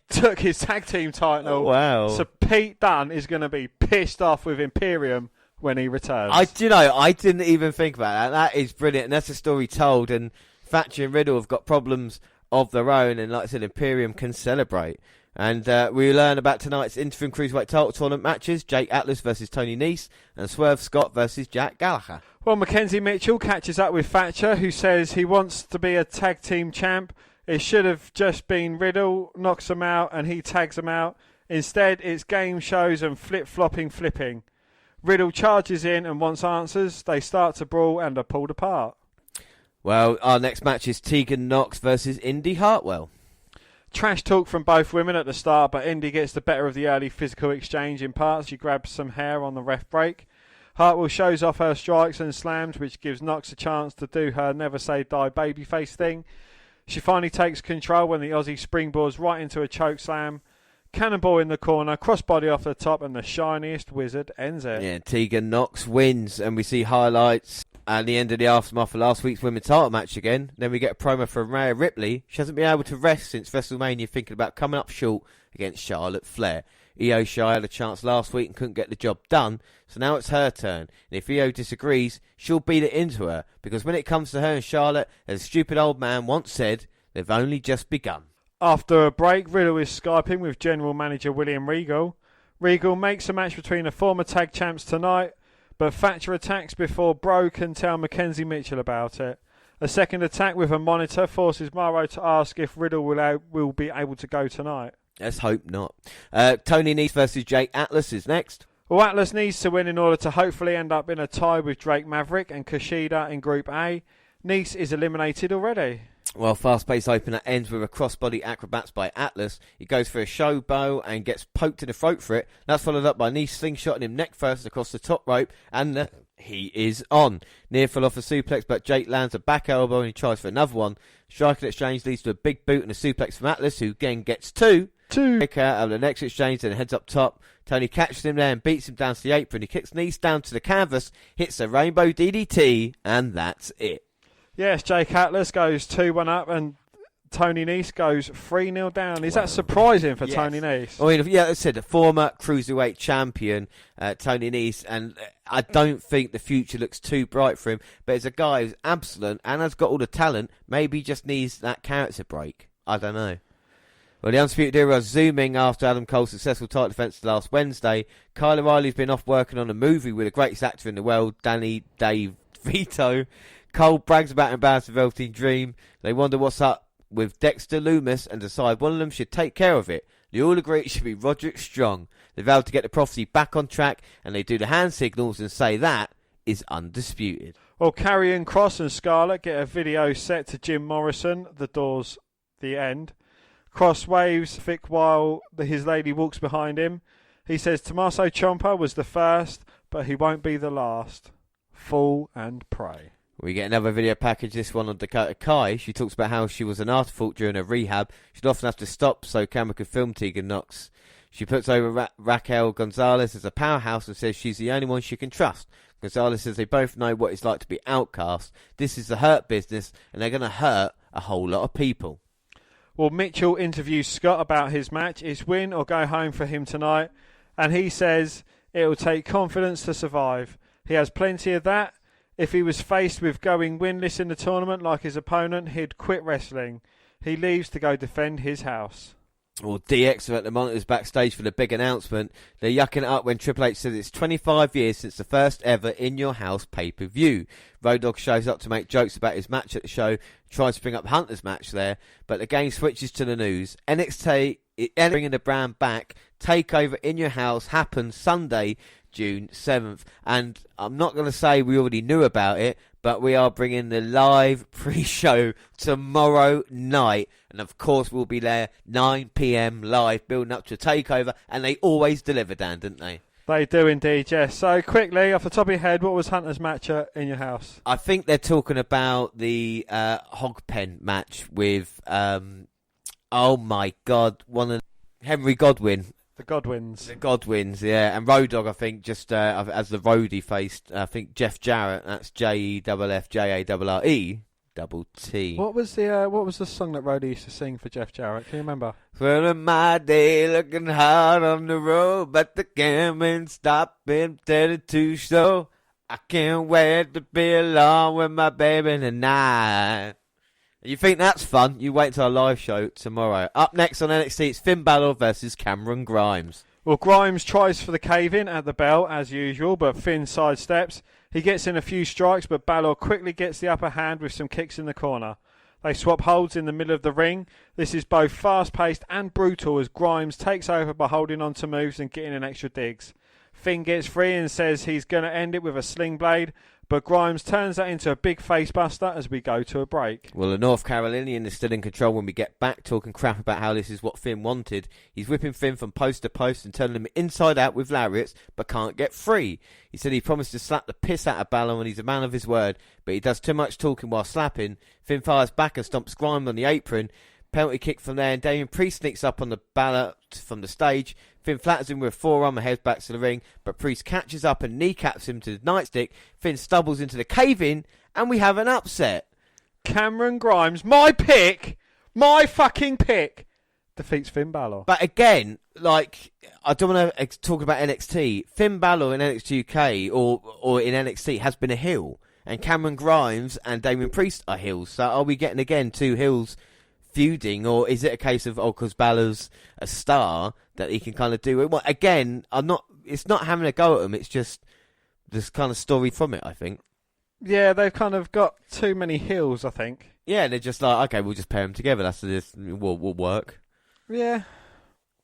took his tag team title. Oh, wow. So Pete Dunne is going to be pissed off with Imperium when he returns. I didn't even think about that. That is brilliant, and that's a story told. And Thatcher and Riddle have got problems of their own, and like I said, Imperium can celebrate. And we learn about tonight's interim Cruiserweight title tournament matches: Jake Atlas versus Tony Nese, and Swerve Scott versus Jack Gallagher. Well, Mackenzie Mitchell catches up with Thatcher, who says he wants to be a tag team champ. It should have just been Riddle knocks him out and he tags him out. Instead, it's game shows and flipping. Riddle charges in and wants answers. They start to brawl and are pulled apart. Well, our next match is Tegan Knox versus Indy Hartwell. Trash talk from both women at the start, but Indy gets the better of the early physical exchange in parts. She grabs some hair on the ref break. Hartwell shows off her strikes and slams, which gives Knox a chance to do her never say die babyface thing. She finally takes control when the Aussie springboards right into a choke slam. Cannonball in the corner, crossbody off the top, and the shiniest wizard ends it. Yeah, Tegan Knox wins, and we see highlights at the end of the aftermath of last week's women's title match again. Then we get a promo from Rhea Ripley. She hasn't been able to rest since WrestleMania, thinking about coming up short against Charlotte Flair. Io Shirai had a chance last week and couldn't get the job done, so now it's her turn. And if Io disagrees, she'll beat it into her, because when it comes to her and Charlotte, as a stupid old man once said, they've only just begun. After a break, Riddle is Skyping with General Manager William Regal. Regal makes a match between the former tag champs tonight, but Thatcher attacks before Bro can tell Mackenzie Mitchell about it. A second attack with a monitor forces Morrow to ask if Riddle will be able to go tonight. Let's hope not. Tony Nese versus Jake Atlas is next. Well, Atlas needs to win in order to hopefully end up in a tie with Drake Maverick and Kushida in Group A. Nese is eliminated already. Well, fast-paced opener ends with a crossbody acrobats by Atlas. He goes for a show bow and gets poked in the throat for it. That's followed up by Nese slingshotting him neck first across the top rope, and he is on. Near fell off a suplex, but Jake lands a back elbow and he tries for another one. Striking exchange leads to a big boot and a suplex from Atlas, who again gets two. Kick out of the next exchange, then heads up top. Tony catches him there and beats him down to the apron. He kicks Nese down to the canvas, hits a rainbow DDT, and that's it. Yes, Jake Atlas goes 2-1 up and Tony Nese goes 3-0 down. Is that surprising for Tony Nese? I mean, yeah, as I said, the former Cruiserweight Champion, Tony Nese, and I don't think the future looks too bright for him, but as a guy who's absolute and has got all the talent, maybe he just needs that character break. I don't know. Well, the Undisputed Era are zooming after Adam Cole's successful title defence last Wednesday. Kyle O'Reilly's been off working on a movie with the greatest actor in the world, Danny Dave Vito. Cole brags about embarrassing Velveteen Dream. They wonder what's up with Dexter Loomis and decide one of them should take care of it. They all agree it should be Roderick Strong. They vow to get the prophecy back on track, and they do the hand signals and say that is undisputed. Well, Karrion Cross and Scarlett get a video set to Jim Morrison. The door's the end. Cross waves Vic while his lady walks behind him. He says Tommaso Ciampa was the first, but he won't be the last. Fall and pray. We get another video package, this one on Dakota Kai. She talks about how she was an afterthought during her rehab. She'd often have to stop so camera could film Tegan Knox. She puts over Raquel Gonzalez as a powerhouse and says she's the only one she can trust. Gonzalez says they both know what it's like to be outcast. This is the hurt business, and they're going to hurt a whole lot of people. Well, Mitchell interviews Scott about his match. It's win or go home for him tonight. And he says it will take confidence to survive. He has plenty of that. If he was faced with going winless in the tournament like his opponent, he'd quit wrestling. He leaves to go defend his house. Well, DX are at the monitors backstage for the big announcement. They're yucking it up when Triple H says it's 25 years since the first ever In Your House pay-per-view. Road Dogg shows up to make jokes about his match at the show, tries to bring up Hunter's match there, but the game switches to the news. NXT bringing the brand back. Takeover In Your House happens Sunday, June 7th. And I'm not going to say we already knew about it, but we are bringing the live pre-show tomorrow night. And of course, we'll be there 9 p.m. live, building up to a takeover. And they always deliver, Dan, didn't they? They do indeed, yes. So quickly, off the top of your head, what was Hunter's match In Your House? I think they're talking about the hog pen match with, oh my God, one of Henry Godwin. The Godwins. The Godwins, yeah. And Road Dogg, I think, just as the roadie faced, I think Jeff Jarrett. That's JEFFJARRE. Double T. What was the song that Roddy used to sing for Jeff Jarrett? Can you remember? Well, my day looking hard on the road, but the gambling stopping too slow. I can't wait to be alone with my baby tonight. You think that's fun? You wait till our live show tomorrow. Up next on NXT, it's Finn Balor versus Cameron Grimes. Well, Grimes tries for the cave-in at the bell, as usual, but Finn sidesteps. He gets in a few strikes, but Balor quickly gets the upper hand with some kicks in the corner. They swap holds in the middle of the ring. This is both fast-paced and brutal as Grimes takes over by holding on to moves and getting in extra digs. Finn gets free and says he's going to end it with a sling blade, but Grimes turns that into a big facebuster as we go to a break. Well, the North Carolinian is still in control when we get back, talking crap about how this is what Finn wanted. He's whipping Finn from post to post and turning him inside out with lariats, but can't get free. He said he promised to slap the piss out of Balor and he's a man of his word, but he does too much talking while slapping. Finn fires back and stomps Grimes on the apron. Penalty kick from there, and Damian Priest sneaks up on the Balor from the stage. Finn flattens him with a forearm and heads back to the ring, but Priest catches up and kneecaps him to the nightstick. Finn stumbles into the cave-in, and we have an upset. Cameron Grimes, my fucking pick, defeats Finn Balor. But again, like, I don't want to talk about NXT. Finn Balor in NXT UK or in NXT has been a heel, and Cameron Grimes and Damian Priest are heels. So are we getting, again, two heels feuding, or is it a case of, because Balor's a star, that he can kind of do it? Well, again, it's not having a go at him, it's just this kind of story from it, I think. Yeah, they've kind of got too many heels, I think. Yeah, they're just like, okay, we'll just pair them together. Will work. Yeah.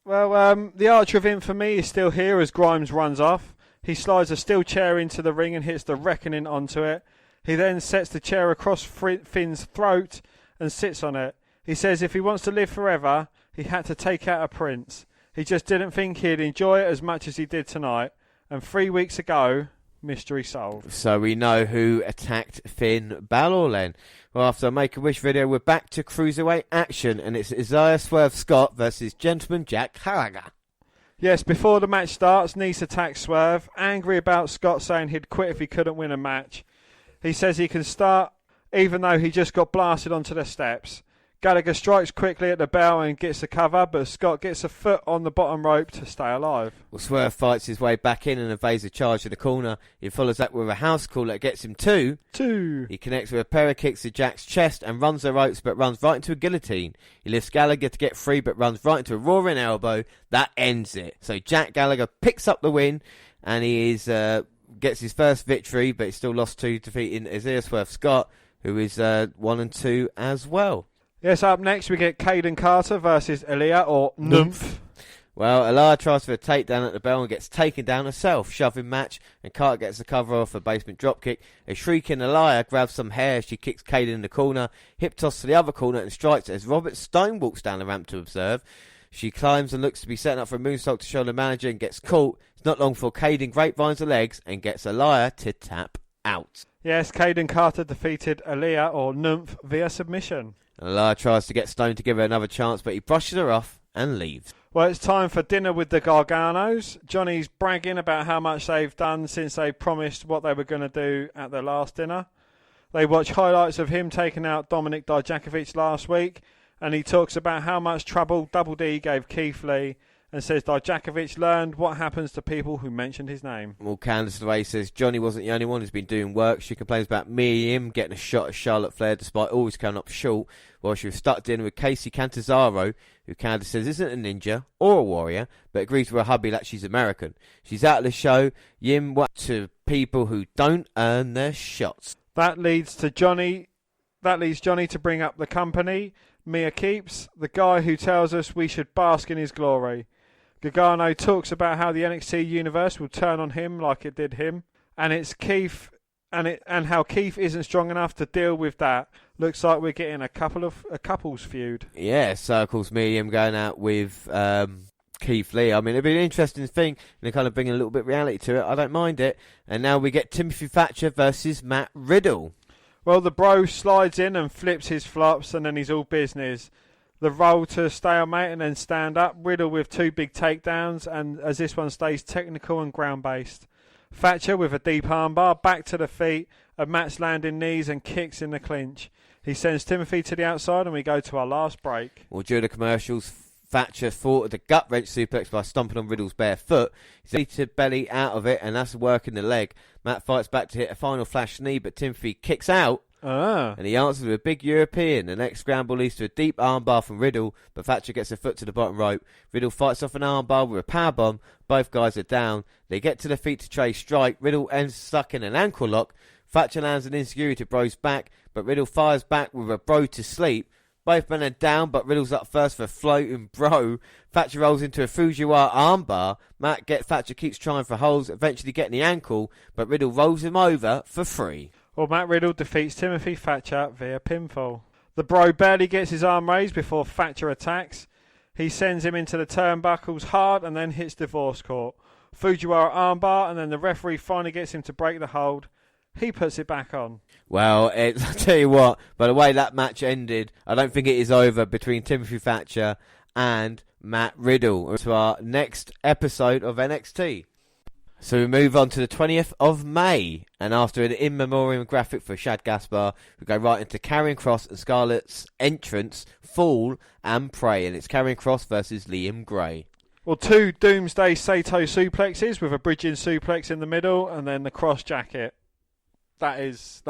Well, the Archer of Infamy is still here as Grimes runs off. He slides a steel chair into the ring and hits the Reckoning onto it. He then sets the chair across Finn's throat and sits on it. He says if he wants to live forever, he had to take out a prince. He just didn't think he'd enjoy it as much as he did tonight. And 3 weeks ago, mystery solved. So we know who attacked Finn Balor then. Well, after a Make-A-Wish video, we're back to Cruiserweight action, and it's Isaiah Swerve Scott versus Gentleman Jack Gallagher. Yes, before the match starts, Nice attacks Swerve, angry about Scott saying he'd quit if he couldn't win a match. He says he can start even though he just got blasted onto the steps. Gallagher strikes quickly at the bell and gets the cover, but Scott gets a foot on the bottom rope to stay alive. Well, Swerve fights his way back in and evades a charge to the corner. He follows that with a house call that gets him two. He connects with a pair of kicks to Jack's chest and runs the ropes, but runs right into a guillotine. He lifts Gallagher to get free, but runs right into a roaring elbow. That ends it. So Jack Gallagher picks up the win, and he gets his first victory, but he's still lost to defeating Isaiah Swerve Scott, who is 1 and 2 as well. Yes, up next we get Caden Carter versus Elia or Nymph. Well, Elia tries for a takedown at the bell and gets taken down herself. Shoving match, and Carter gets the cover off a basement dropkick. A shrieking Elia grabs some hair. She kicks Caden in the corner, hip toss to the other corner and strikes as Robert Stone walks down the ramp to observe. She climbs and looks to be setting up for a moonsault to show the manager and gets caught. It's not long before Caden grapevines the legs and gets Elia to tap out. Yes, Caden Carter defeated Elia or Nymph via submission. Elia tries to get Stone to give her another chance, but he brushes her off and leaves. Well, it's time for dinner with the Garganos. Johnny's bragging about how much they've done since they promised what they were going to do at their last dinner. They watch highlights of him taking out Dominik Dijakovic last week, and he talks about how much trouble Double D gave Keith Lee, and says Dijakovic learned what happens to people who mentioned his name. Well, Candice LeRae says Johnny wasn't the only one who's been doing work. She complains about Miriam getting a shot at Charlotte Flair despite always coming up short, while she was stuck dinner with Casey Cantazzaro, who Candice says isn't a ninja or a warrior, but agrees with her hubby that she's American. She's out of the show. Yim what to people who don't earn their shots. That leads Johnny to bring up the company. Mia Keeps, the guy who tells us we should bask in his glory. Gargano talks about how the NXT universe will turn on him like it did him, and it's Keith, and how Keith isn't strong enough to deal with that. Looks like we're getting a couples feud. Yeah, circles Miriam going out with Keith Lee. I mean, it'd be an interesting thing, and they kind of bring a little bit of reality to it. I don't mind it. And now we get Timothy Thatcher versus Matt Riddle. Well, the bro slides in and flips his flops, and then he's all business. The roll to a stalemate and then stand up. Riddle with 2 big takedowns, and as this one stays technical and ground-based. Thatcher with a deep armbar, back to the feet, a match landing knees and kicks in the clinch. He sends Timothy to the outside, and we go to our last break. Well, during the commercials, Thatcher thwarted the gut-wrench suplex by stomping on Riddle's bare foot. He's ready to belly out of it, and that's working the leg. Matt fights back to hit a final flash knee, but Timothy kicks out. And he answers with a big European. The next scramble leads to a deep armbar from Riddle, but Thatcher gets a foot to the bottom rope. Riddle fights off an armbar with a powerbomb. Both guys are down. They get to the feet to trade strike. Riddle ends stuck in an ankle lock. Thatcher lands an insecurity to Bro's back, but Riddle fires back with a Bro to sleep. Both men are down, but Riddle's up first for a floating Bro. Thatcher rolls into a Fujiwara armbar. Thatcher keeps trying for holds, eventually getting the ankle, but Riddle rolls him over for 3. Well, Matt Riddle defeats Timothy Thatcher via pinfall. The Bro barely gets his arm raised before Thatcher attacks. He sends him into the turnbuckles hard and then hits divorce court. Fujiwara armbar, and then the referee finally gets him to break the hold. He puts it back on. Well, I'll tell you what, by the way that match ended, I don't think it is over between Timothy Thatcher and Matt Riddle. To our next episode of NXT. So we move on to the 20th of May, and after an in memoriam graphic for Shad Gaspar, we go right into Karrion Cross and Scarlett's entrance, Fall and Pray, and it's Karrion Cross versus Liam Gray. Well, 2 Doomsday Sato suplexes with a bridging suplex in the middle, and then the cross jacket. That is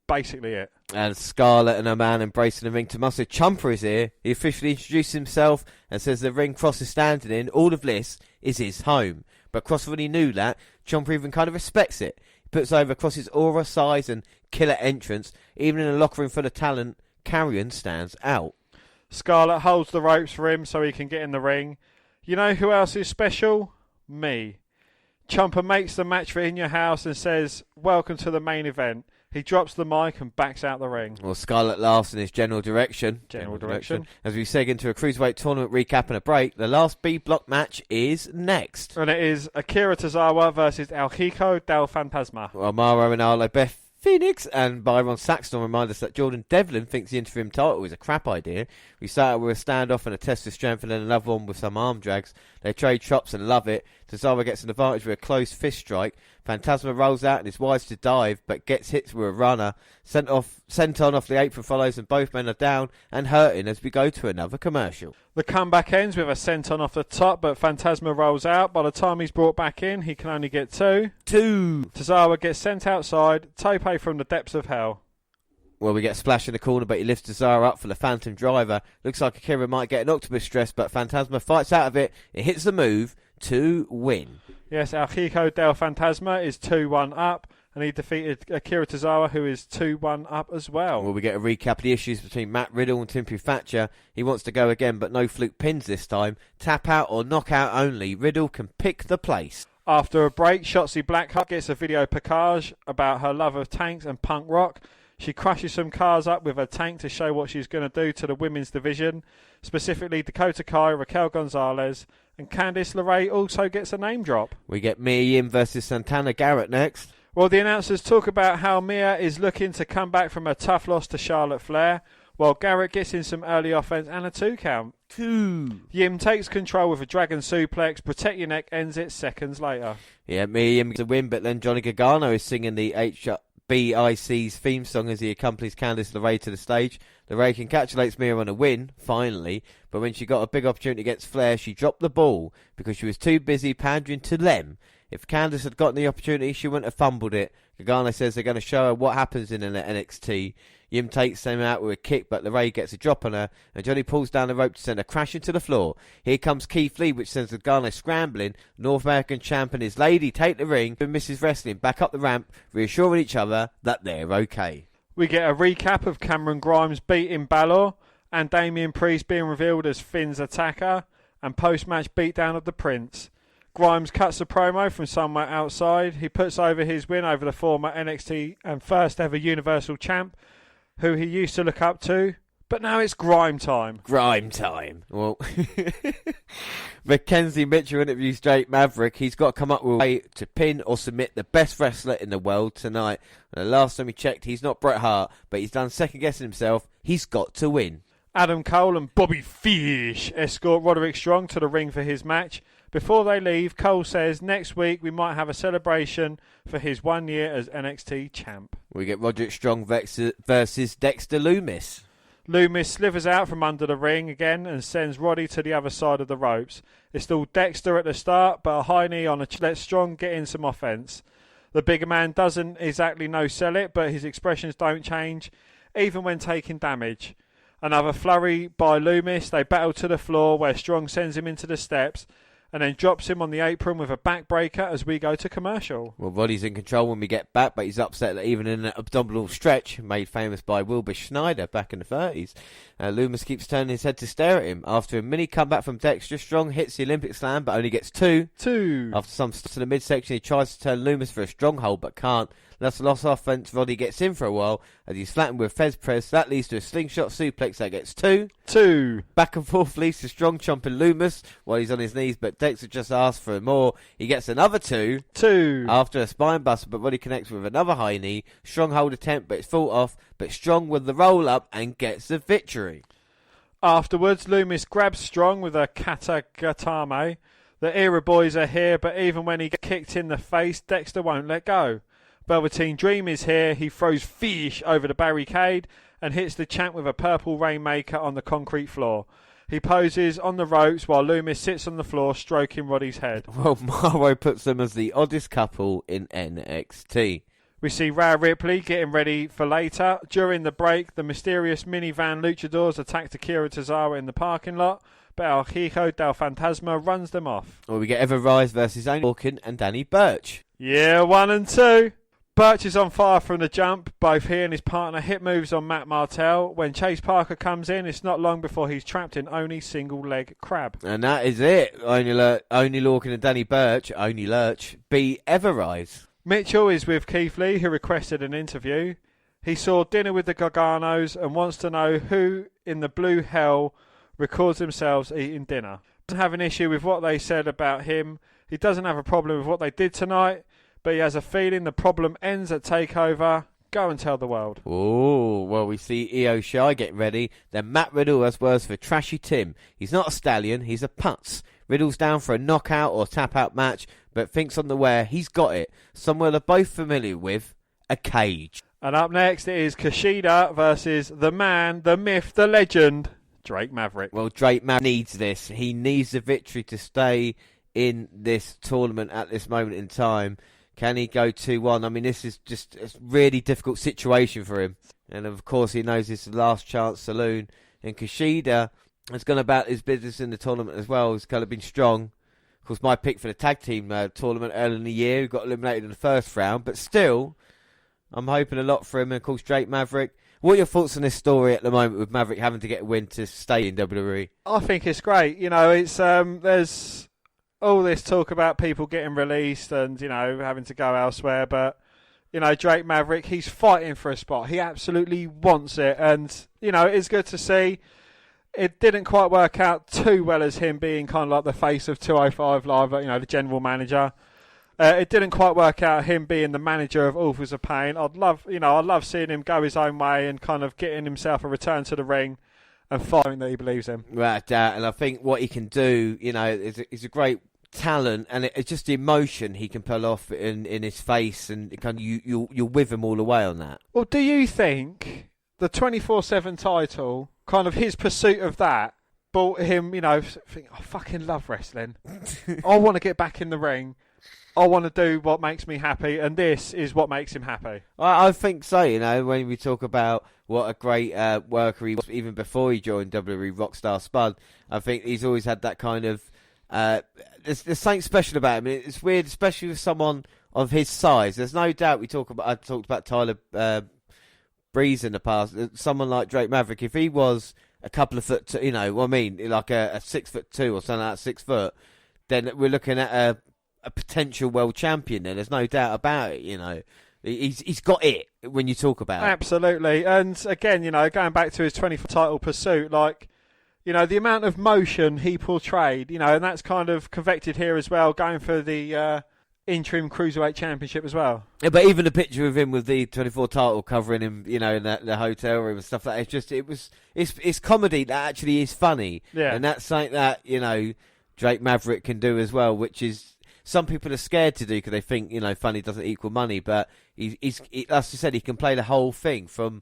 basically it. And Scarlett and her man embracing the ring. Tommaso Ciampa is here. He officially introduced himself and says the ring Cross is standing in, all of this, is his home. But Cross already knew that. Ciampa even kind of respects it. puts over across his aura, size and killer entrance. Even in a locker room full of talent, Karrion stands out. Scarlett holds the ropes for him so he can get in the ring. You know who else is special? Me. Ciampa makes the match for In Your House and says, "Welcome to the main event." He drops the mic and backs out the ring. Well, Scarlett laughs in his general direction. As we seg into a Cruiserweight tournament recap and a break, the last B block match is next. And it is Akira Tozawa versus El Hijo del Fantasma. Well, Mauro and Arlo Beth Phoenix and Byron Saxton remind us that Jordan Devlin thinks the interim title is a crap idea. We start with a standoff and a test of strength and then another one with some arm drags. They trade chops and love it. Tozawa gets an advantage with a close fist strike. Fantasma rolls out and is wise to dive, but gets hit with a runner. Sent on off the apron follows, and both men are down and hurting as we go to another commercial. The comeback ends with a senton off the top, but Fantasma rolls out. By the time he's brought back in, he can only get two. Tozawa gets sent outside, tope from the depths of hell. Well, we get a splash in the corner, but he lifts Tozawa up for the Phantom Driver. Looks like Akira might get an octopus stress, but Fantasma fights out of it. It hits the move to win. Yes, El Hijo del Fantasma is 2-1 up, and he defeated Akira Tozawa, who is 2-1 up as well. Well, we get a recap of the issues between Matt Riddle and Timothy Thatcher. He wants to go again, but no fluke pins this time. Tap out or knockout only. Riddle can pick the place. After a break, Shotzi Blackheart gets a video package about her love of tanks and punk rock. She crushes some cars up with a tank to show what she's going to do to the women's division, specifically Dakota Kai, Raquel Gonzalez, and Candice LeRae also gets a name drop. We get Mia Yim versus Santana Garrett next. Well, the announcers talk about how Mia is looking to come back from a tough loss to Charlotte Flair, while Garrett gets in some early offense and a 2 count. Yim takes control with a dragon suplex. Protect Your Neck ends it seconds later. Yeah, Mia Yim gets a win, but then Johnny Gargano is singing the BIC's theme song as he accompanies Candice LeRae to the stage. LeRae congratulates Mia on a win, finally, but when she got a big opportunity against Flair, she dropped the ball because she was too busy pandering to them. If Candice had gotten the opportunity, she wouldn't have fumbled it. Gargano says they're going to show her what happens in an NXT. Yim takes them out with a kick, but LeRae gets a drop on her, and Johnny pulls down the rope to send her crashing to the floor. Here comes Keith Lee, which sends Gargano scrambling. North American champ and his lady take the ring, and Mrs. Wrestling back up the ramp, reassuring each other that they're okay. We get a recap of Cameron Grimes beating Balor, and Damian Priest being revealed as Finn's attacker, and post-match beatdown of the Prince. Grimes cuts a promo from somewhere outside. He puts over his win over the former NXT and first ever Universal Champ, who he used to look up to, but now it's grime time. Grime time. Well, Mackenzie Mitchell interviews Drake Maverick. He's got to come up with a way to pin or submit the best wrestler in the world tonight. And the last time we checked, he's not Bret Hart, but he's done second-guessing himself. He's got to win. Adam Cole and Bobby Fish escort Roderick Strong to the ring for his match. Before they leave, Cole says next week we might have a celebration for his 1 year as NXT champ. We get Roderick Strong versus Dexter Lumis. Lumis slithers out from under the ring again and sends Roddy to the other side of the ropes. It's still Dexter at the start, but a high knee on a lets Strong get in some offense. The bigger man doesn't exactly no-sell it, but his expressions don't change, even when taking damage. Another flurry by Lumis. They battle to the floor where Strong sends him into the steps and then drops him on the apron with a backbreaker as we go to commercial. Well, Roddy's in control when we get back, but he's upset that even in an abdominal stretch, made famous by Wilbur Schneider back in the 30s, Lumis keeps turning his head to stare at him. After a mini comeback from Dexter, Strong hits the Olympic Slam, but only gets two. After some stuff to the midsection, he tries to turn Lumis for a stronghold, but can't. That's a lost offense. Roddy gets in for a while as he's flattened with Fez press. That leads to a slingshot suplex that gets two. Back and forth leads to Strong chomping Lumis while he's on his knees, but Dexter just asks for more. He gets another two. After a spine buster, but Roddy connects with another high knee. Strong hold attempt, but it's fought off. But Strong with the roll up and gets the victory. Afterwards, Lumis grabs Strong with a katagatame. The Era boys are here, but even when he gets kicked in the face, Dexter won't let go. Velveteen Dream is here. He throws Fish over the barricade and hits the champ with a purple rainmaker on the concrete floor. He poses on the ropes while Lumis sits on the floor stroking Roddy's head. Well, Morrow puts them as the oddest couple in NXT. We see Rhea Ripley getting ready for later. During the break, the mysterious minivan luchadors attack Akira Tozawa in the parking lot, but El Hijo del Fantasma runs them off. Well, we get Ever Rise versus Oney Lorcan and Danny Burch. Yeah, 1 and 2. Birch is on fire from the jump. Both he and his partner hit moves on Matt Martell. When Chase Parker comes in, it's not long before he's trapped in Oney single leg crab. And that is it. Oney Lorcan and Danny Birch, Oney Lurch, beat Everrise. Mitchell is with Keith Lee, who requested an interview. He saw Dinner with the Garganos and wants to know who in the blue hell records themselves eating dinner. Doesn't have an issue with what they said about him. He doesn't have a problem with what they did tonight, but he has a feeling the problem ends at Takeover. Go and tell the world. Oh, well, we see Io Shy getting ready. Then Matt Riddle has words for Trashy Tim. He's not a stallion, he's a putz. Riddle's down for a knockout or tap-out match, but thinks on the where he's got it. Somewhere they're both familiar with, a cage. And up next it is Kushida versus the man, the myth, the legend, Drake Maverick. Well, Drake Maverick needs this. He needs the victory to stay in this tournament at this moment in time. Can he go 2-1? I mean, this is just a really difficult situation for him. And, of course, he knows it's the last chance saloon. And Kushida has gone about his business in the tournament as well. He's kind of been strong. Of course, my pick for the tag team tournament early in the year, he got eliminated in the first round. But still, I'm hoping a lot for him. And, of course, Drake Maverick. What are your thoughts on this story at the moment with Maverick having to get a win to stay in WWE? I think it's great. You know, it's there's all this talk about people getting released and, you know, having to go elsewhere. But, you know, Drake Maverick, he's fighting for a spot. He absolutely wants it. And, you know, it's good to see. It didn't quite work out too well as him being kind of like the face of 205 Live, you know, the general manager. It didn't quite work out him being the manager of Authors of Pain. I'd love seeing him go his own way and kind of getting himself a return to the ring and fighting that he believes in. Right, and I think what he can do, you know, is a great talent, and it's just the emotion he can pull off in his face, and kind of you're with him all the way on that. Well, do you think the 24/7 title, kind of his pursuit of that, brought him, you know, think, I fucking love wrestling. I want to get back in the ring. I want to do what makes me happy, and this is what makes him happy. I think so, you know, when we talk about what a great worker he was even before he joined WWE Rockstar Spud, I think he's always had that kind of... there's something special about him. It's weird, especially with someone of his size. There's no doubt I talked about Tyler Breeze in the past. Someone like Drake Maverick, if he was a couple of foot, you know what I mean, like a 6'2" or something like 6 foot, then we're looking at a potential world champion there. There's no doubt about it, you know. He's got it when you talk about it. Absolutely. And again, you know, going back to his 24 title pursuit, like, you know, the amount of motion he portrayed, you know, and that's kind of convected here as well, going for the interim Cruiserweight Championship as well. Yeah, but even the picture of him with the 24 title covering him, you know, in the hotel room and stuff like that, it's comedy that actually is funny. Yeah. And that's something that, you know, Drake Maverick can do as well, which is some people are scared to do because they think, you know, funny doesn't equal money. But he's as I said, he can play the whole thing from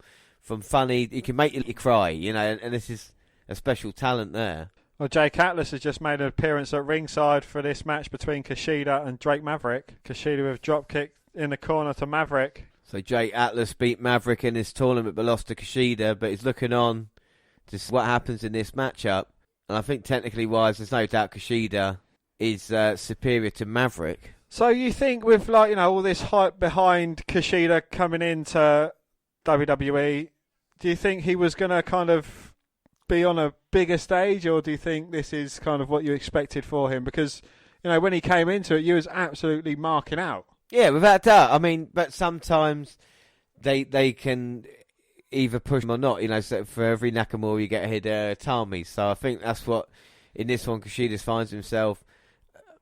funny. He can make you cry, you know, and this is a special talent there. Well, Jake Atlas has just made an appearance at ringside for this match between Kushida and Drake Maverick. Kushida with dropkick in the corner to Maverick. So Jake Atlas beat Maverick in this tournament but lost to Kushida, but he's looking on to see what happens in this matchup. And I think technically wise, there's no doubt Kushida is superior to Maverick. So you think with, like, you know, all this hype behind Kushida coming into WWE, do you think he was going to kind of be on a bigger stage, or do you think this is kind of what you expected for him? Because, you know, when he came into it, you was absolutely marking out. Yeah, without doubt. I mean, but sometimes they can either push him or not. You know, so for every Nakamura you get a Hideo Itami. So I think that's what, in this one, Kushida finds himself.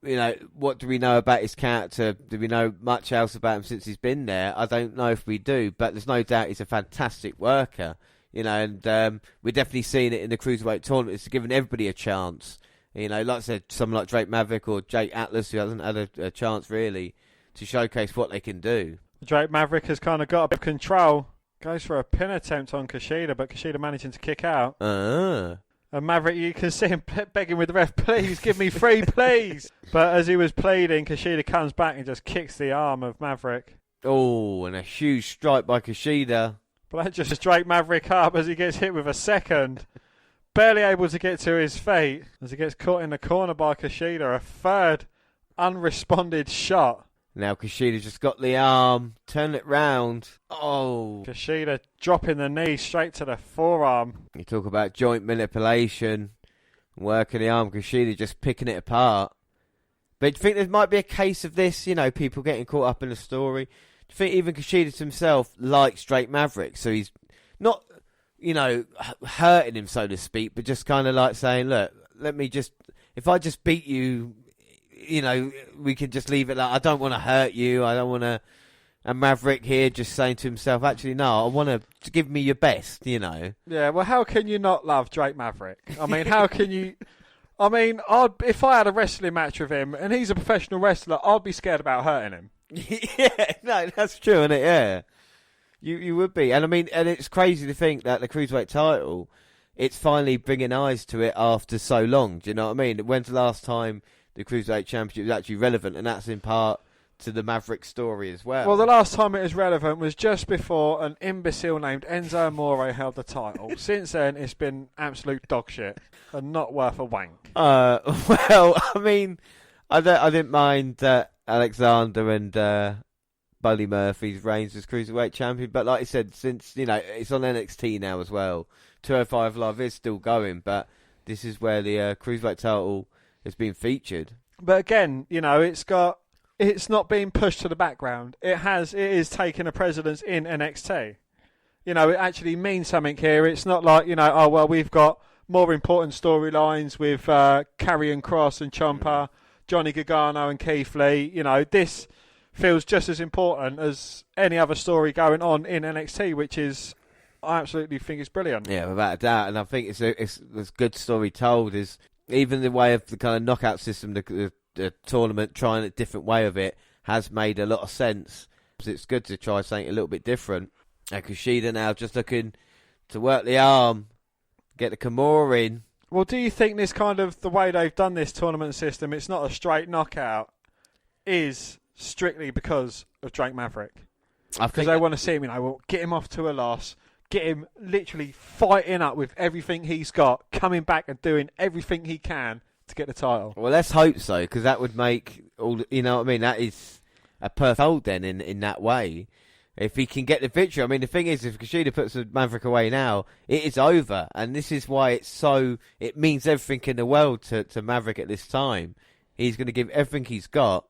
You know, what do we know about his character? Do we know much else about him since he's been there? I don't know if we do, but there's no doubt he's a fantastic worker. You know, and we're definitely seeing it in the Cruiserweight tournament. It's giving everybody a chance. You know, like I said, someone like Drake Maverick or Jake Atlas, who hasn't had a chance really to showcase what they can do. Drake Maverick has kind of got a bit of control. Goes for a pin attempt on Kushida, but Kushida managing to kick out. And Maverick, you can see him begging with the ref, please, give me free, please. But as he was pleading, Kushida comes back and just kicks the arm of Maverick. Oh, and a huge strike by Kushida. But that just Drake Maverick up as he gets hit with a second. Barely able to get to his feet as he gets caught in the corner by Kushida. A third unresponded shot. Now Kushida just got the arm, turn it round. Oh. Kushida dropping the knee straight to the forearm. You talk about joint manipulation, working the arm, Kushida just picking it apart. But do you think there might be a case of this, people getting caught up in the story? Do you think even Kushida himself likes Drake Mavericks? So he's not, hurting him, so to speak, but just kind of like saying, look, if I just beat you, we can just leave it like, I don't want to hurt you. I don't want to. And Maverick here just saying to himself, actually, no, I want to give me your best, Yeah, well, how can you not love Drake Maverick? I mean, how can you... if I had a wrestling match with him and he's a professional wrestler, I'd be scared about hurting him. Yeah, no, that's true, isn't it? Yeah. You would be. And and it's crazy to think that the Cruiserweight title, it's finally bringing eyes to it after so long. Do you know what I mean? When's the last time the Cruiserweight Championship was actually relevant? And that's in part to the Maverick story as well. Well, the last time it was relevant was just before an imbecile named Enzo Amore held the title. Since then, it's been absolute dog shit and not worth a wank. Well, I didn't mind Alexander and Buddy Murphy's reigns as Cruiserweight Champion, but like I said, since, it's on NXT now as well, 205 Live is still going, but this is where the Cruiserweight title has been featured. But again, it's not being pushed to the background. It is taking a precedence in NXT. It actually means something here. It's not like, we've got more important storylines with Karrion Cross and Ciampa, Johnny Gargano and Keith Lee. This feels just as important as any other story going on in NXT, which is, I absolutely think it's brilliant. Yeah, without a doubt. And I think it's a good story told is even the way of the kind of knockout system, the tournament, trying a different way of it has made a lot of sense. It's good to try something a little bit different. And Kushida now just looking to work the arm, get the Kimura in. Well, do you think this kind of, the way they've done this tournament system, it's not a straight knockout, is strictly because of Drake Maverick? Because they want to see him, get him off to a loss, get him literally fighting up with everything he's got, coming back and doing everything he can to get the title. Well, let's hope so, because that would make all. That is a perfect hold then in that way. If he can get the victory, the thing is, if Kushida puts the Maverick away now, it is over, and this is why it means everything in the world to Maverick at this time. He's going to give everything he's got,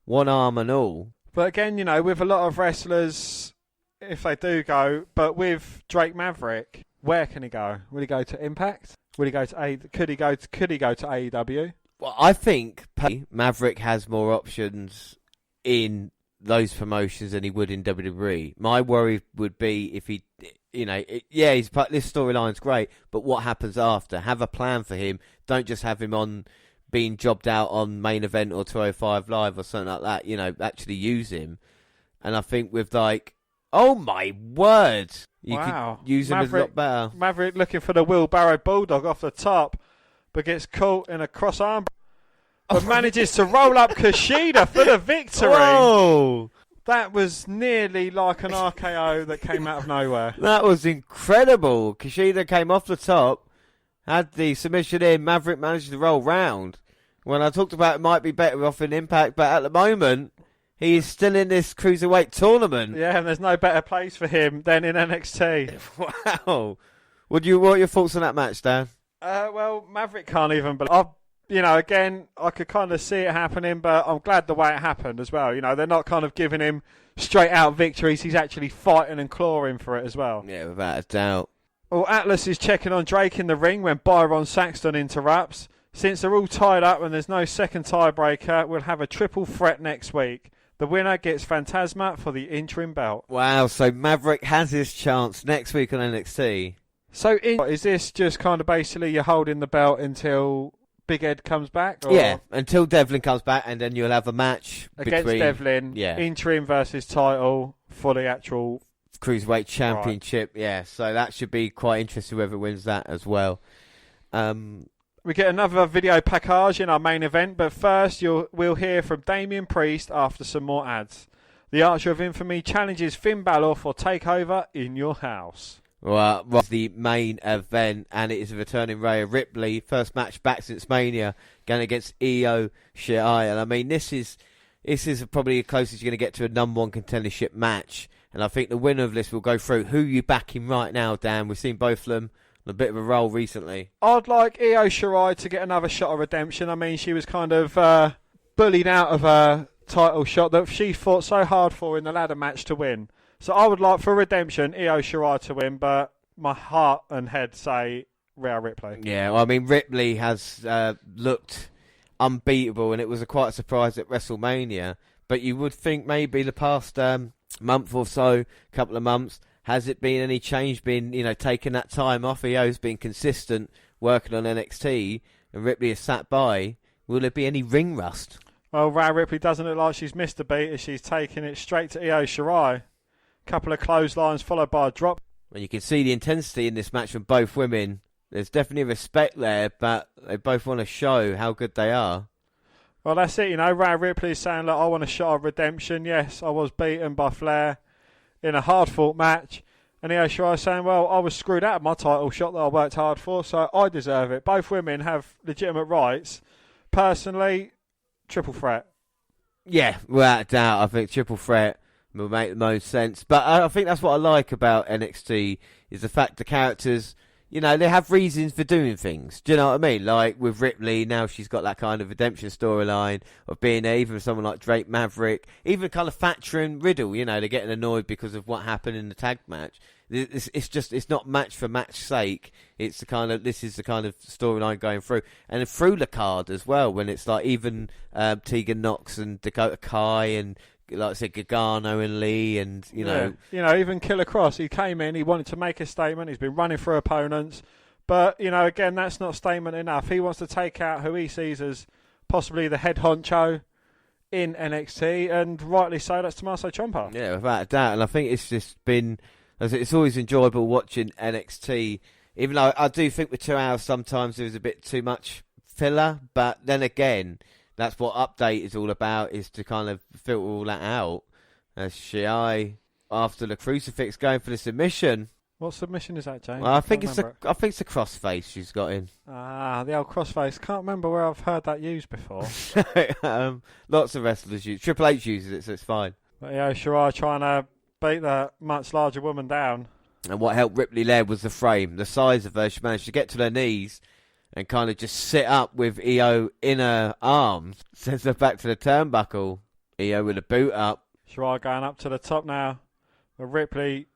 one arm and all. But again, with a lot of wrestlers, if they do go, but with Drake Maverick, where can he go? Will he go to Impact? Could he go to AEW? Well, I think Maverick has more options in those promotions than he would in WWE. My worry would be if he, this storyline's great, but what happens after? Have a plan for him. Don't just have him on being jobbed out on Main Event or 205 Live or something like that. Actually use him. And I think with oh my word! You could use him as a lot better. Maverick looking for the wheelbarrow bulldog off the top, but gets caught in a cross arm. But manages to roll up Kushida for the victory. Whoa! That was nearly like an RKO that came out of nowhere. That was incredible. Kushida came off the top, had the submission in. Maverick managed to roll round. When I talked about it might be better off in Impact, but at the moment, he is still in this Cruiserweight tournament. Yeah, and there's no better place for him than in NXT. Wow. What are your thoughts on that match, Dan? Well, Maverick can't even believe. Again, I could kind of see it happening, but I'm glad the way it happened as well. They're not kind of giving him straight out victories. He's actually fighting and clawing for it as well. Yeah, without a doubt. Well, Atlas is checking on Drake in the ring when Byron Saxton interrupts. Since they're all tied up and there's no second tiebreaker, we'll have a triple threat next week. The winner gets Phantasma for the interim belt. Wow, so Maverick has his chance next week on NXT. So is this just kind of basically you're holding the belt until Big Ed comes back? Or? Yeah, until Devlin comes back, and then you'll have a match against Devlin, interim versus title for the actual Cruiserweight Championship. Right. Yeah, so that should be quite interesting whoever wins that as well. We get another video package in our main event, but first we'll hear from Damian Priest after some more ads. The Archer of Infamy challenges Finn Balor for Takeover in your house. Well, the main event, and it is a returning Rhea Ripley. First match back since Mania, going against Io Shirai. And this is this is probably the closest you're going to get to a number one contendership match. And I think the winner of this will go through. Who you backing right now, Dan? We've seen both of them on a bit of a roll recently. I'd like Io Shirai to get another shot of redemption. I mean, she was kind of bullied out of her title shot that she fought so hard for in the ladder match to win. So I would like, for redemption, Io Shirai to win, but my heart and head say Rhea Ripley. Yeah, well, I mean, Ripley has looked unbeatable, and it was quite a surprise at WrestleMania. But you would think maybe the past month or so, couple of months, has it been any change? Been, taking that time off? Io's been consistent, working on NXT, and Ripley has sat by. Will there be any ring rust? Well, Rhea Ripley doesn't look like she's missed a beat as she's taking it straight to Io Shirai. Couple of clotheslines followed by a drop. Well, you can see the intensity in this match from both women. There's definitely respect there, but they both want to show how good they are. Well, that's it. Rhea Ripley is saying, look, I want a shot of redemption. Yes, I was beaten by Flair in a hard-fought match. And Io Shirai saying, well, I was screwed out of my title shot that I worked hard for, so I deserve it. Both women have legitimate rights. Personally, triple threat. Yeah, without a doubt. I think triple threat will make the most sense. But I think that's what I like about NXT, is the fact the characters, they have reasons for doing things. Do you know what I mean? Like with Ripley, now she's got that kind of redemption storyline of being there, even someone like Drake Maverick, even kind of Thatcher and Riddle, they're getting annoyed because of what happened in the tag match. It's not match for match sake. This is the kind of storyline going through. And through the card as well, when it's like even Tegan Nox and Dakota Kai and, like I said, Gargano and Lee and, even Killer Cross, he came in, he wanted to make a statement, he's been running through opponents, but, again, that's not statement enough. He wants to take out who he sees as possibly the head honcho in NXT, and rightly so, that's Tommaso Ciampa. Yeah, without a doubt, and I think it's just been, it's always enjoyable watching NXT, even though I do think with 2 hours sometimes there was a bit too much filler, but then again, that's what Update is all about, is to kind of filter all that out. Shirai, after the crucifix, going for the submission. What submission is that, James? Well, I think it's the crossface she's got in. Ah, the old crossface. Can't remember where I've heard that used before. Lots of wrestlers use. Triple H uses it, so it's fine. But Shirai trying to beat the much larger woman down. And what helped Ripley there was the frame, the size of her. She managed to get to her knees and kind of just sit up with Io in her arms, sends her back to the turnbuckle. Io with a boot up. Shirai going up to the top now. But Ripley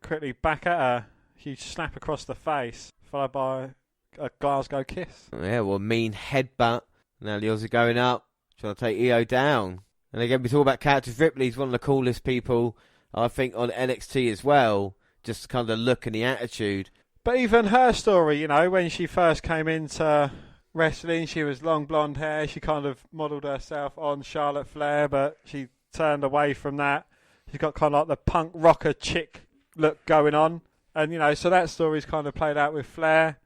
quickly back at her. Huge slap across the face, followed by a Glasgow kiss. Yeah, well, mean headbutt. Now the Aussie going up, trying to take Io down. And again, we talk about characters. Ripley's one of the coolest people, I think, on NXT as well. Just kind of the look and the attitude. But even her story, when she first came into wrestling, she was long blonde hair. She kind of modelled herself on Charlotte Flair, but she turned away from that. She's got kind of like the punk rocker chick look going on. And, so that story's kind of played out with Flair.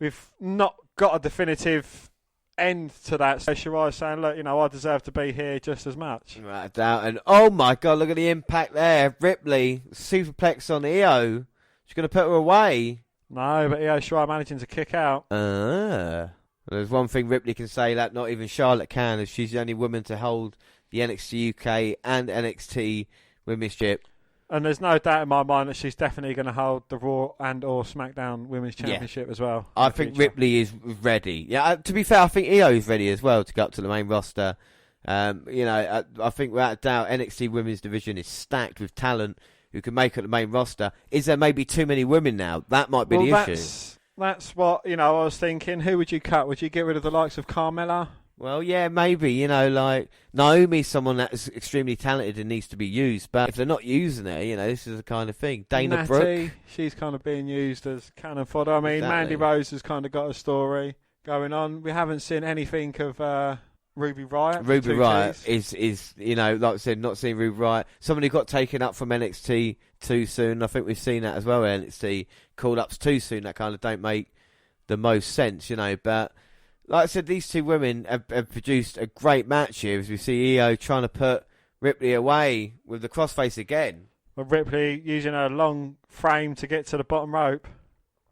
We've not got a definitive end to that. So Shirai's saying, look, I deserve to be here just as much. Without a doubt. And, oh my God, look at the impact there. Ripley, superplex on Io. She's going to put her away. No, but Io Shirai managing to kick out. There's one thing Ripley can say that not even Charlotte can, as she's the only woman to hold the NXT UK and NXT Women's Chip. And there's no doubt in my mind that she's definitely going to hold the Raw and or SmackDown Women's Championship as well. I think Ripley is ready. Yeah, to be fair, I think Io is ready as well to go up to the main roster. I think without a doubt NXT Women's Division is stacked with talent who can make it the main roster. Is there maybe too many women now? That might be the issue. That's what, I was thinking. Who would you cut? Would you get rid of the likes of Carmella? Well, yeah, maybe. Like Naomi's someone that is extremely talented and needs to be used. But if they're not using her, this is the kind of thing. Dana Brooke. She's kind of being used as cannon fodder. I mean, exactly. Mandy Rose has kind of got a story going on. We haven't seen anything of Ruby Riott. Ruby Riott is like I said, not seeing Ruby Riott. Someone who got taken up from NXT too soon. I think we've seen that as well. NXT called ups too soon. That kind of don't make the most sense, But like I said, these two women have produced a great match here as we see Io trying to put Ripley away with the crossface again. But Ripley using her long frame to get to the bottom rope,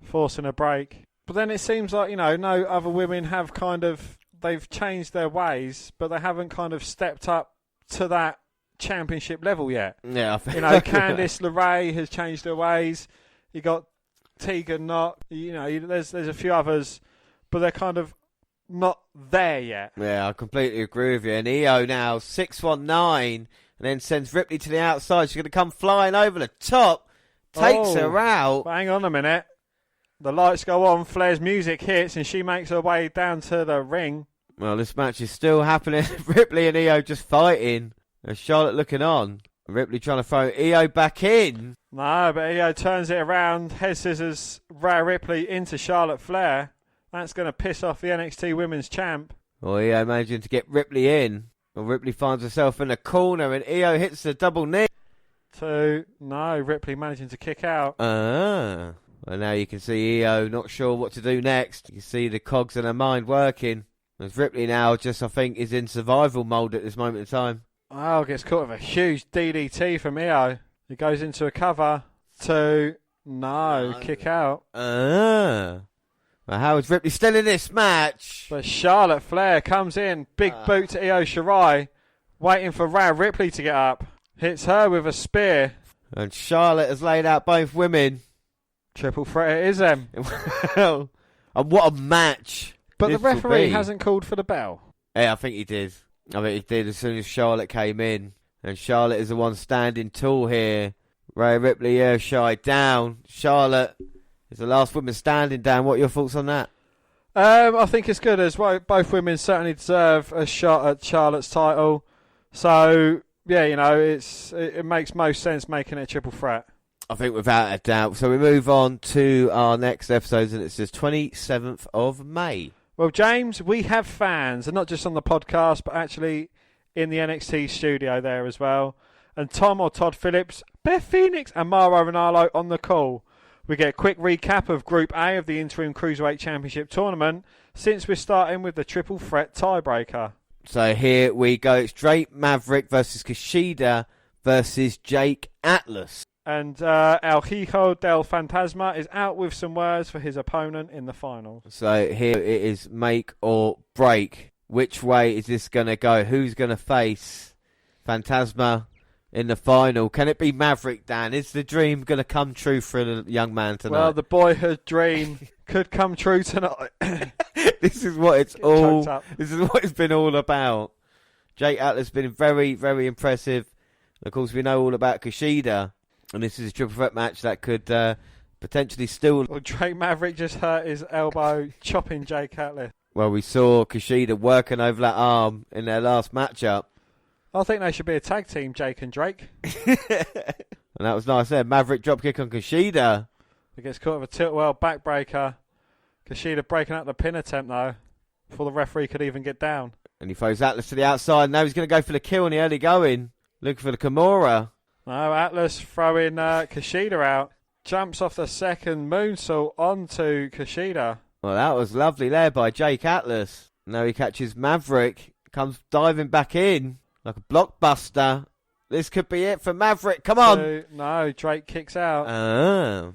forcing a break. But then it seems like, no other women have they've changed their ways, but they haven't kind of stepped up to that championship level yet. Yeah, I think Candice LeRae has changed her ways. You got Tegan Knott. There's a few others, but they're kind of not there yet. Yeah, I completely agree with you. And Io now 619, and then sends Ripley to the outside. She's going to come flying over the top, takes her out. But hang on a minute. The lights go on, Flair's music hits, and she makes her way down to the ring. Well, this match is still happening. Ripley and Io just fighting. And Charlotte looking on. Ripley trying to throw Io back in. No, but Io turns it around, head scissors Rhea Ripley into Charlotte Flair. That's going to piss off the NXT Women's Champ. Well, Io managing to get Ripley in. Well, Ripley finds herself in the corner and Io hits the double knee. Ripley managing to kick out. Well, now you can see Io not sure what to do next. You can see the cogs in her mind working. As Ripley now just, I think, is in survival mode at this moment in time. Oh, gets caught with a huge DDT from Io. He goes into a cover. 2. No, kick out. Well, how is Ripley still in this match? But Charlotte Flair comes in. Big boot to Io Shirai. Waiting for Rhea Ripley to get up. Hits her with a spear. And Charlotte has laid out both women. Triple threat it is them. Well, and what a match. But the referee hasn't called for the bell. Yeah, I think he did. I think he did as soon as Charlotte came in. And Charlotte is the one standing tall here. Rhea Ripley, Io Shirai down. Charlotte is the last woman standing down. What are your thoughts on that? I think it's good as well. Both women certainly deserve a shot at Charlotte's title. So, yeah, it makes most sense making it a triple threat. I think without a doubt. So we move on to our next episode, and it's the 27th of May. Well, James, we have fans, and not just on the podcast, but actually in the NXT studio there as well. And Tom or Todd Phillips, Beth Phoenix, and Mauro Ranallo on the call. We get a quick recap of Group A of the Interim Cruiserweight Championship Tournament, since we're starting with the triple threat tiebreaker. So here we go. It's Drake Maverick versus Kushida versus Jake Atlas. And El Hijo del Fantasma is out with some words for his opponent in the final. So here it is make or break. Which way is this going to go? Who's going to face Fantasma in the final? Can it be Maverick, Dan? Is the dream going to come true for the young man tonight? Well, the boyhood dream could come true tonight. This is what it's been all about. Jake Atlas has been very, very impressive. Of course, we know all about Kushida. And this is a triple threat match that could potentially still... Well, Drake Maverick just hurt his elbow chopping Jake Atlas. Well, we saw Kushida working over that arm in their last matchup. I think they should be a tag team, Jake and Drake. And that was nice there. Maverick dropkick on Kushida. He gets caught with a tilt-well backbreaker. Kushida breaking out the pin attempt, though, before the referee could even get down. And he throws Atlas to the outside. Now he's going to go for the kill in the early going. Looking for the Kimura. No, Atlas throwing Kushida out. Jumps off the second moonsault onto Kushida. Well, that was lovely there by Jake Atlas. Now he catches Maverick. Comes diving back in like a blockbuster. This could be it for Maverick. Come on. No, Drake kicks out. Oh.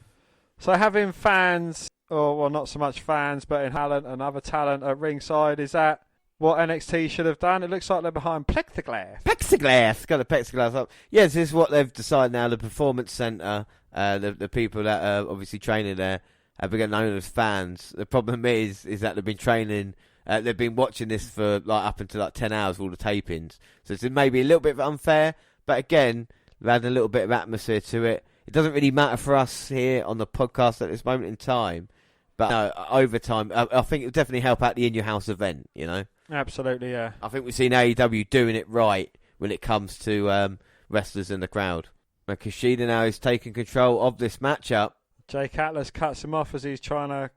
So having fans, or well, not so much fans, but in talent and other talent at ringside, is that what NXT should have done? It looks like they're behind plexiglass. Plexiglass! Got the plexiglass up. Yes, this is what they've decided now. The Performance Centre, the people that are obviously training there, have been known as fans. The problem is that they've been training, they've been watching this for up until 10 hours, all the tapings. So it's maybe a little bit unfair, but again, we've had a little bit of atmosphere to it. It doesn't really matter for us here on the podcast at this moment in time, but no, over time, I think it would definitely help out the In Your House event, Absolutely, yeah. I think we've seen AEW doing it right when it comes to wrestlers in the crowd. But Kushida now is taking control of this matchup. Jake Atlas cuts him off as he's trying to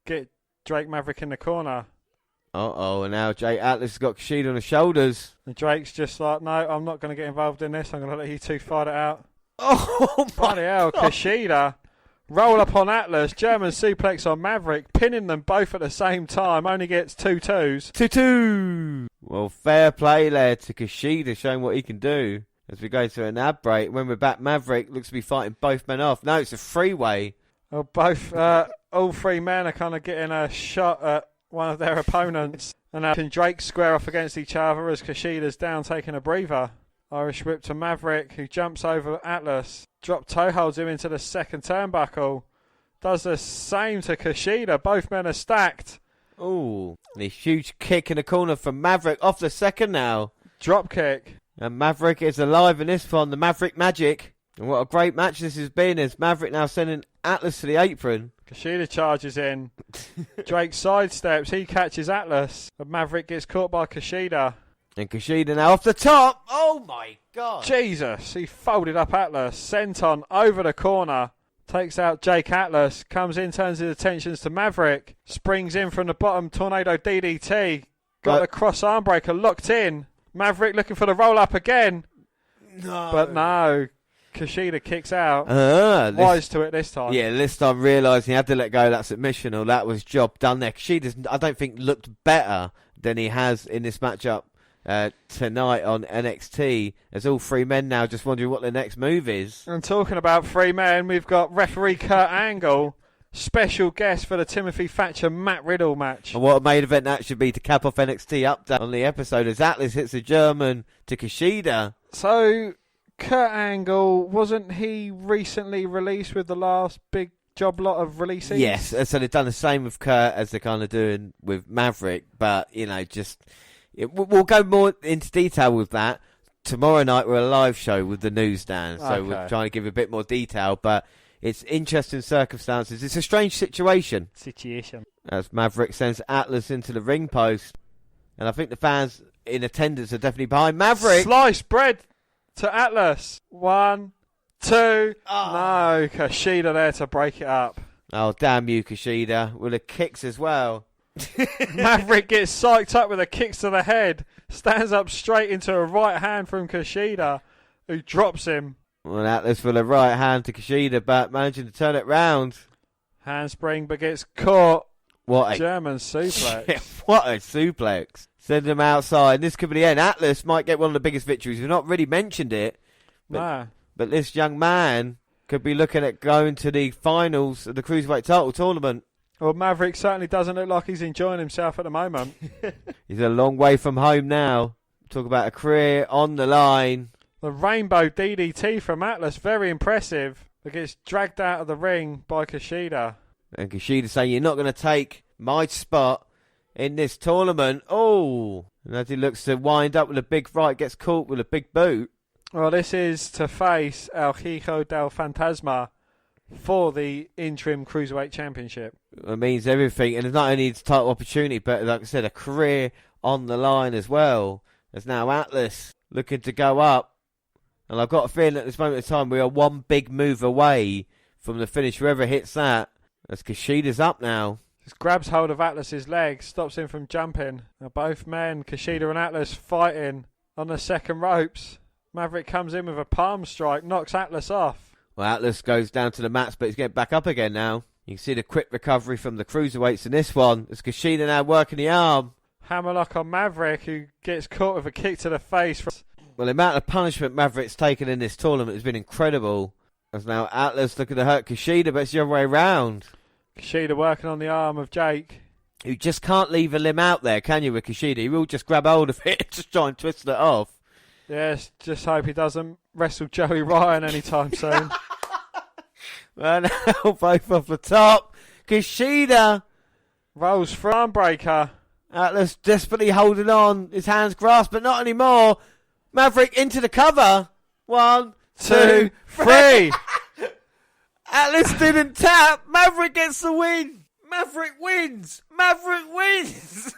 get Drake Maverick in the corner. And now Jake Atlas has got Kushida on the shoulders. And Drake's just like, no, I'm not going to get involved in this. I'm going to let you two fight it out. Oh, my hell, God. Kushida. Roll up on Atlas, German suplex on Maverick, pinning them both at the same time, only gets 2 2s. 2-2. Well, fair play there to Kushida, showing what he can do. As we go to an ad break, when we're back, Maverick looks to be fighting both men off. No, it's a three-way. Well, all three men are kind of getting a shot at one of their opponents. And can Drake square off against each other as Kushida's down taking a breather? Irish whip to Maverick, who jumps over Atlas. Drop toe holds him into the second turnbuckle. Does the same to Kushida. Both men are stacked. Ooh, a huge kick in the corner from Maverick off the second now. Drop kick. And Maverick is alive in this one, the Maverick Magic. And what a great match this has been, as Maverick now sending Atlas to the apron. Kushida charges in. Drake sidesteps. He catches Atlas. But Maverick gets caught by Kushida. And Kushida now off the top. Oh my God. Jesus. He folded up Atlas. Senton over the corner. Takes out Jake Atlas. Comes in, turns his attentions to Maverick. Springs in from the bottom. Tornado DDT. Got the cross arm breaker locked in. Maverick looking for the roll up again. No. But no. Kushida kicks out. Wise to it this time. Yeah, this time realising he had to let go of that submission, or that was job done there. Kushida's, I don't think, looked better than he has in this matchup tonight on NXT. There's all three men now just wondering what the next move is. And talking about three men, we've got referee Kurt Angle, special guest for the Timothy Thatcher Matt Riddle match. And what a main event that should be to cap off NXT update on the episode, as Atlas hits a German to Kushida. So Kurt Angle, wasn't he recently released with the last big job lot of releases? Yes, so they've done the same with Kurt as they're kind of doing with Maverick, but, we'll go more into detail with that. Tomorrow night we're a live show with the newsstand, so we're trying to give a bit more detail, but it's interesting circumstances. It's a strange situation. As Maverick sends Atlas into the ring post, and I think the fans in attendance are definitely behind Maverick. Sliced bread to Atlas. 1, 2. No, Kushida there to break it up. Oh, damn you, Kushida. With the kicks as well. Maverick gets psyched up with the kicks to the head. Stands up straight into a right hand from Kushida, who drops him. Well, Atlas with a right hand to Kushida, but managing to turn it round. Handspring, but gets caught. What a German suplex. What a suplex. Send him outside. This could be the end. Atlas might get one of the biggest victories. We've not really mentioned it. But this young man could be looking at going to the finals of the Cruiserweight title tournament. Well, Maverick certainly doesn't look like he's enjoying himself at the moment. He's a long way from home now. Talk about a career on the line. The rainbow DDT from Atlas, very impressive. It gets dragged out of the ring by Kushida. And Kushida saying, you're not going to take my spot in this tournament. Oh! And as he looks to wind up with a big right, gets caught with a big boot. Well, this is to face El Hijo del Fantasma for the interim Cruiserweight Championship. It means everything. And it's not only its title opportunity, but like I said, a career on the line as well. There's now Atlas looking to go up. And I've got a feeling at this moment in time we are one big move away from the finish. Whoever hits that, as Kushida's up now. Just grabs hold of Atlas's leg, stops him from jumping. Now both men, Kushida and Atlas, fighting on the second ropes. Maverick comes in with a palm strike, knocks Atlas off. Well, Atlas goes down to the mats, but he's getting back up again now. You can see the quick recovery from the Cruiserweights in this one. As Kushida now working the arm. Hammerlock on Maverick, who gets caught with a kick to the face. Well, the amount of punishment Maverick's taken in this tournament has been incredible. As now Atlas looking to hurt Kushida, but it's the other way around. Kushida working on the arm of Jake. You just can't leave a limb out there, can you, with Kushida? You will just grab hold of it and just try and twist it off. Yes, just hope he doesn't wrestle Joey Ryan anytime soon. Well, now both off the top. Kushida rolls for armbreaker. Atlas desperately holding on. His hands grasped, but not anymore. Maverick into the cover. 1, 2, 3. Atlas didn't tap. Maverick gets the win. Maverick wins. Maverick wins.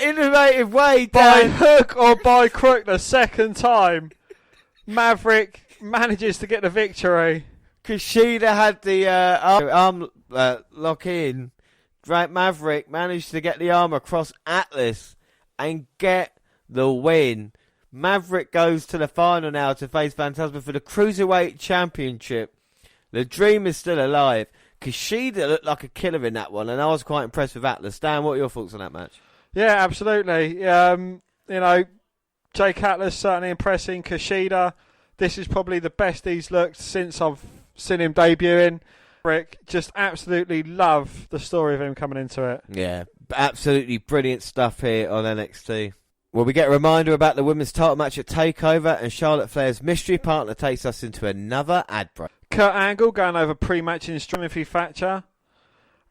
Innovative way. By Dan. hook or by crook, the second time, Maverick manages to get the victory. Kushida had the arm lock in. Drake Maverick managed to get the arm across Atlas and get the win. Maverick goes to the final now to face Phantasma for the Cruiserweight Championship. The dream is still alive. Kushida looked like a killer in that one, and I was quite impressed with Atlas. Dan, what are your thoughts on that match? Yeah, absolutely. Jake Atlas certainly impressing. Kushida, this is probably the best he's looked since I've seen him debuting. Rick, just absolutely love the story of him coming into it. Yeah, absolutely brilliant stuff here on NXT. Well, we get a reminder about the women's title match at Takeover, and Charlotte Flair's mystery partner takes us into another ad break. Kurt Angle going over pre-match instruction with Thatcher.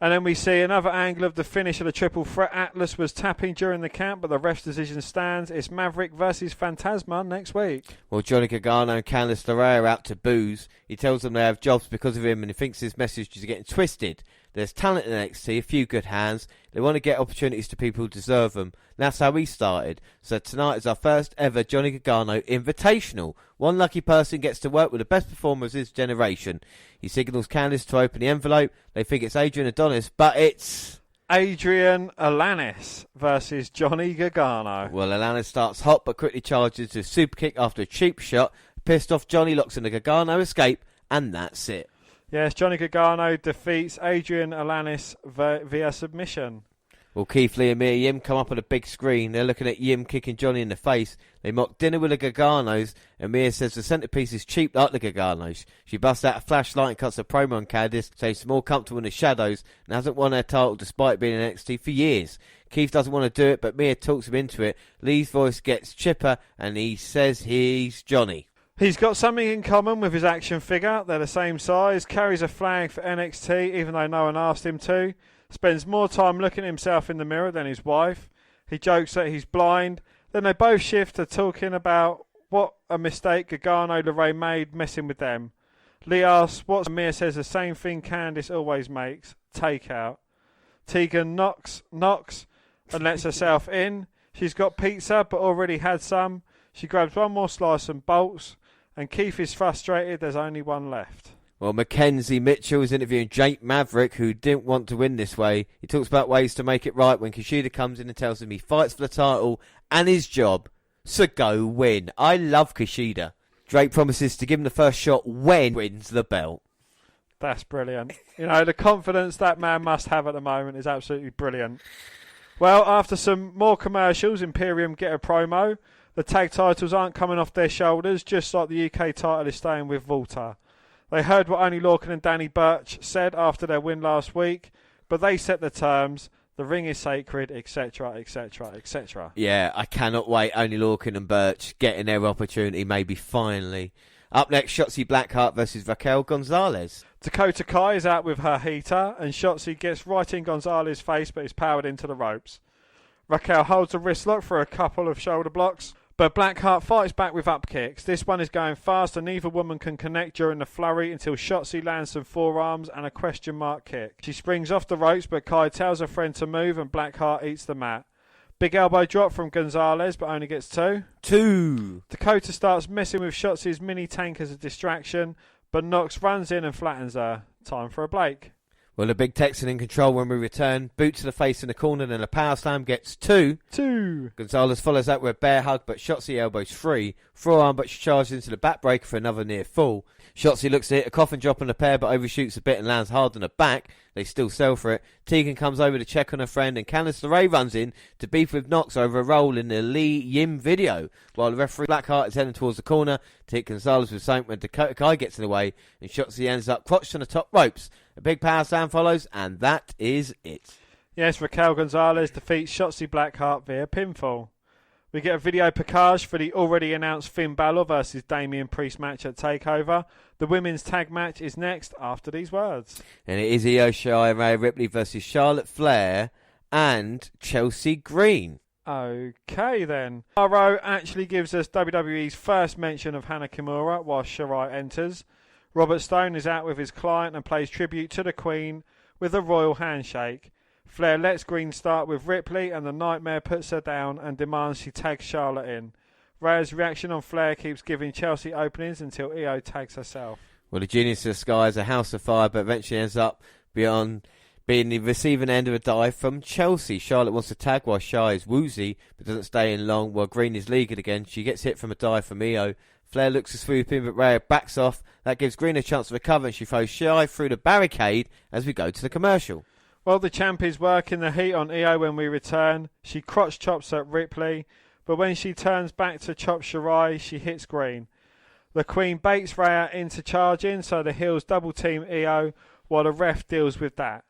And then we see another angle of the finish of the triple threat. Atlas was tapping during the count, but the ref's decision stands. It's Maverick versus Phantasma next week. Well, Johnny Gargano and Candice LeRae are out to booze. He tells them they have jobs because of him, and he thinks his message is getting twisted. There's talent in NXT, a few good hands. They want to get opportunities to people who deserve them. And that's how we started. So tonight is our first ever Johnny Gargano Invitational. One lucky person gets to work with the best performers of his generation. He signals Candice to open the envelope. They think it's Adrian Adonis, but it's Adrian Alanis versus Johnny Gargano. Well, Alanis starts hot but quickly charges to a super kick after a cheap shot. Pissed off, Johnny locks in the Gargano escape, and that's it. Yes, Johnny Gargano defeats Adrian Alanis via submission. Well, Keith Lee and Mia Yim come up on a big screen. They're looking at Yim kicking Johnny in the face. They mock dinner with the Garganos, and Mia says the centrepiece is cheap like the Garganos. She busts out a flashlight and cuts a promo on Candice, says she's more comfortable in the shadows and hasn't won her title despite being in NXT for years. Keith doesn't want to do it, but Mia talks him into it. Lee's voice gets chipper, and he says he's Johnny. He's got something in common with his action figure. They're the same size, carries a flag for NXT even though no one asked him to, spends more time looking at himself in the mirror than his wife. He jokes that he's blind. Then they both shift to talking about what a mistake Gargano-LeRae made messing with them. Lee asks what Mia says the same thing Candice always makes, takeout. Tegan knocks and lets herself in. She's got pizza but already had some. She grabs one more slice and bolts. And Keith is frustrated, there's only one left. Well, Mackenzie Mitchell is interviewing Drake Maverick, who didn't want to win this way. He talks about ways to make it right when Kushida comes in and tells him he fights for the title and his job, so go win. I love Kushida. Drake promises to give him the first shot when he wins the belt. That's brilliant. You know, the confidence that man must have at the moment is absolutely brilliant. Well, after some more commercials, Imperium get a promo. The tag titles aren't coming off their shoulders, just like the UK title is staying with Volta. They heard what Oney Lorcan and Danny Burch said after their win last week, but they set the terms. The ring is sacred, etc., etc., etc. Yeah, I cannot wait. Oney Lorcan and Burch getting their opportunity, maybe finally. Up next, Shotzi Blackheart versus Raquel Gonzalez. Dakota Kai is out with her heater, and Shotzi gets right in Gonzalez's face, but is powered into the ropes. Raquel holds a wrist lock for a couple of shoulder blocks, but Blackheart fights back with up kicks. This one is going fast and neither woman can connect during the flurry until Shotzi lands some forearms and a question mark kick. She springs off the ropes, but Kai tells her friend to move and Blackheart eats the mat. Big elbow drop from Gonzalez, but only gets two. Dakota starts messing with Shotzi's mini tank as a distraction, but Knox runs in and flattens her. Time for a Blake. Well, the big Texan in control when we return. Boot to the face in the corner, then a power slam gets two. Gonzalez follows that with a bear hug, but Shotzi elbows free. Forearm, but she charges into the backbreaker for another near fall. Shotzi looks to hit a coffin drop on the pair, but overshoots a bit and lands hard on the back. They still sell for it. Tegan comes over to check on her friend, and Candice LeRae runs in to beef with Knox over a roll in the Lee Yim video. While the referee Blackheart is heading towards the corner to hit Gonzalez with something when Dakota Kai gets in the way, and Shotzi ends up crotched on the top ropes. A big power slam follows, and that is it. Yes, Raquel Gonzalez defeats Shotzi Blackheart via pinfall. We get a video package for the already announced Finn Balor versus Damian Priest match at TakeOver. The women's tag match is next after these words. And it is Io Shirai and Rhea Ripley versus Charlotte Flair and Chelsea Green. Okay then. Morrow actually gives us WWE's first mention of Hana Kimura while Shirai enters. Robert Stone is out with his client and plays tribute to the Queen with a royal handshake. Flair lets Green start with Ripley and the Nightmare puts her down and demands she tags Charlotte in. Rhea's reaction on Flair keeps giving Chelsea openings until Io tags herself. Well, the Genius of the Sky is a house of fire, but eventually ends up beyond being the receiving end of a dive from Chelsea. Charlotte wants to tag while Shy is woozy, but doesn't stay in long while Green is leagued again. She gets hit from a dive from Io. Flair looks to swoop in, but Rhea backs off. That gives Green a chance to recover, and she throws Shy through the barricade as we go to the commercial. Well, the champ is working the heat on Io when we return. She crotch chops at Ripley, but when she turns back to chop Shirai, she hits Green. The Queen baits Rhea into charging, so the heels double team Io while the ref deals with that.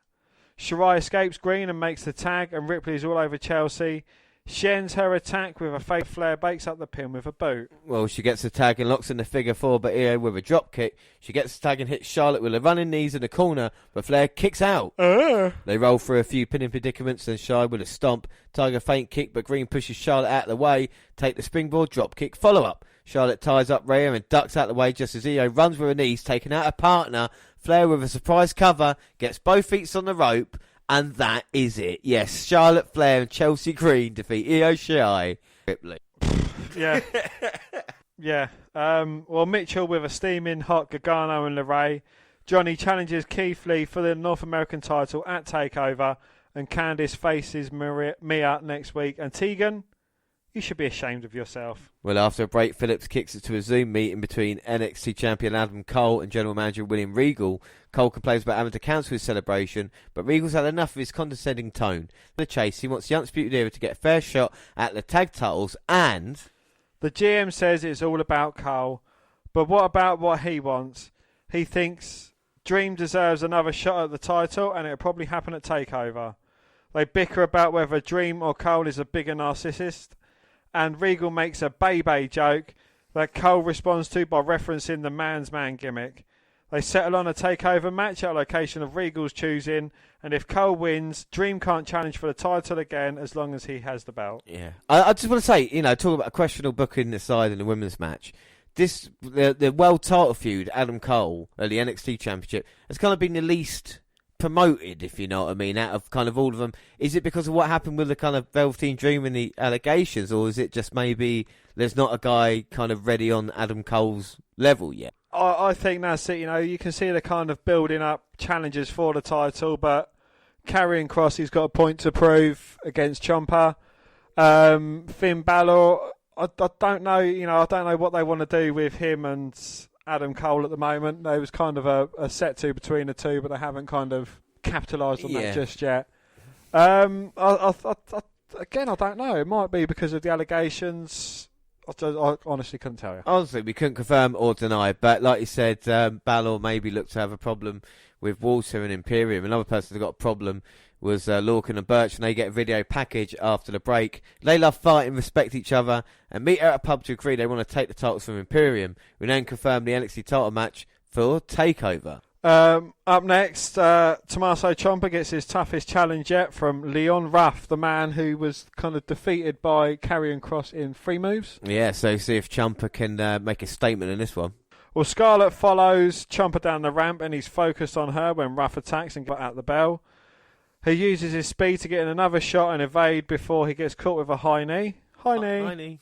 Shirai escapes Green and makes the tag, and Ripley is all over Chelsea. She ends her attack with a fake Flair bakes up the pin with a boot. Well, she gets the tag and locks in the figure 4, but Io with a drop kick. She gets the tag and hits Charlotte with a running knees in the corner, but Flair kicks out. They roll through a few pinning predicaments, then Shy with a stomp. Tiger feint kick, but Green pushes Charlotte out of the way. Take the springboard drop kick follow-up. Charlotte ties up Rhea and ducks out of the way just as Io runs with her knees, taking out a partner. Flair with a surprise cover, gets both feet on the rope. And that is it. Yes, Charlotte Flair and Chelsea Green defeat Io Shirai. Ripley. Yeah. Yeah. Well, Mitchell with a steaming hot Gargano and LeRae. Johnny challenges Keith Lee for the North American title at TakeOver. And Candice faces Mia next week. And Tegan, you should be ashamed of yourself. Well, after a break, Phillips kicks it to a Zoom meeting between NXT champion Adam Cole and general manager William Regal. Cole complains about having to cancel his celebration, but Regal's had enough of his condescending tone. In the chase, he wants the Undisputed Era to get a fair shot at the tag titles, and the GM says it's all about Cole, but what about what he wants? He thinks Dream deserves another shot at the title, and it'll probably happen at TakeOver. They bicker about whether Dream or Cole is a bigger narcissist, and Regal makes a Bebe joke that Cole responds to by referencing the man's man gimmick. They settle on a TakeOver match at a location of Regal's choosing, and if Cole wins, Dream can't challenge for the title again as long as he has the belt. Yeah, I just want to say, talk about a questionable booking aside in the women's match. The world title feud, Adam Cole at the NXT Championship, has kind of been the least promoted, if you know what I mean, out of kind of all of them. Is it because of what happened with the kind of Velveteen Dream and the allegations, or is it just maybe there's not a guy kind of ready on Adam Cole's level yet? I think that's it. You can see the kind of building up challenges for the title, but Karrion Cross, he's got a point to prove against Ciampa. Finn Balor, I don't know. I don't know what they want to do with him and Adam Cole at the moment. There was kind of a set to between the two, but they haven't kind of capitalised on that just yet. Again, I don't know. It might be because of the allegations. I honestly couldn't tell you. Honestly, we couldn't confirm or deny, but like you said, Balor maybe looked to have a problem with Walter and Imperium. Another person that got a problem was Lorcan and Birch, and they get a video package after the break. They love fighting, respect each other, and meet at a pub to agree they want to take the titles from Imperium. We then confirm the NXT title match for TakeOver. Up next, Tommaso Ciampa gets his toughest challenge yet from Leon Ruff, the man who was kind of defeated by Karrion Cross in 3 moves. Yeah, so see if Ciampa can make a statement in this one. Well, Scarlett follows Ciampa down the ramp, and he's focused on her when Ruff attacks and gets out the bell. He uses his speed to get in another shot and evade before he gets caught with a high knee. High knee.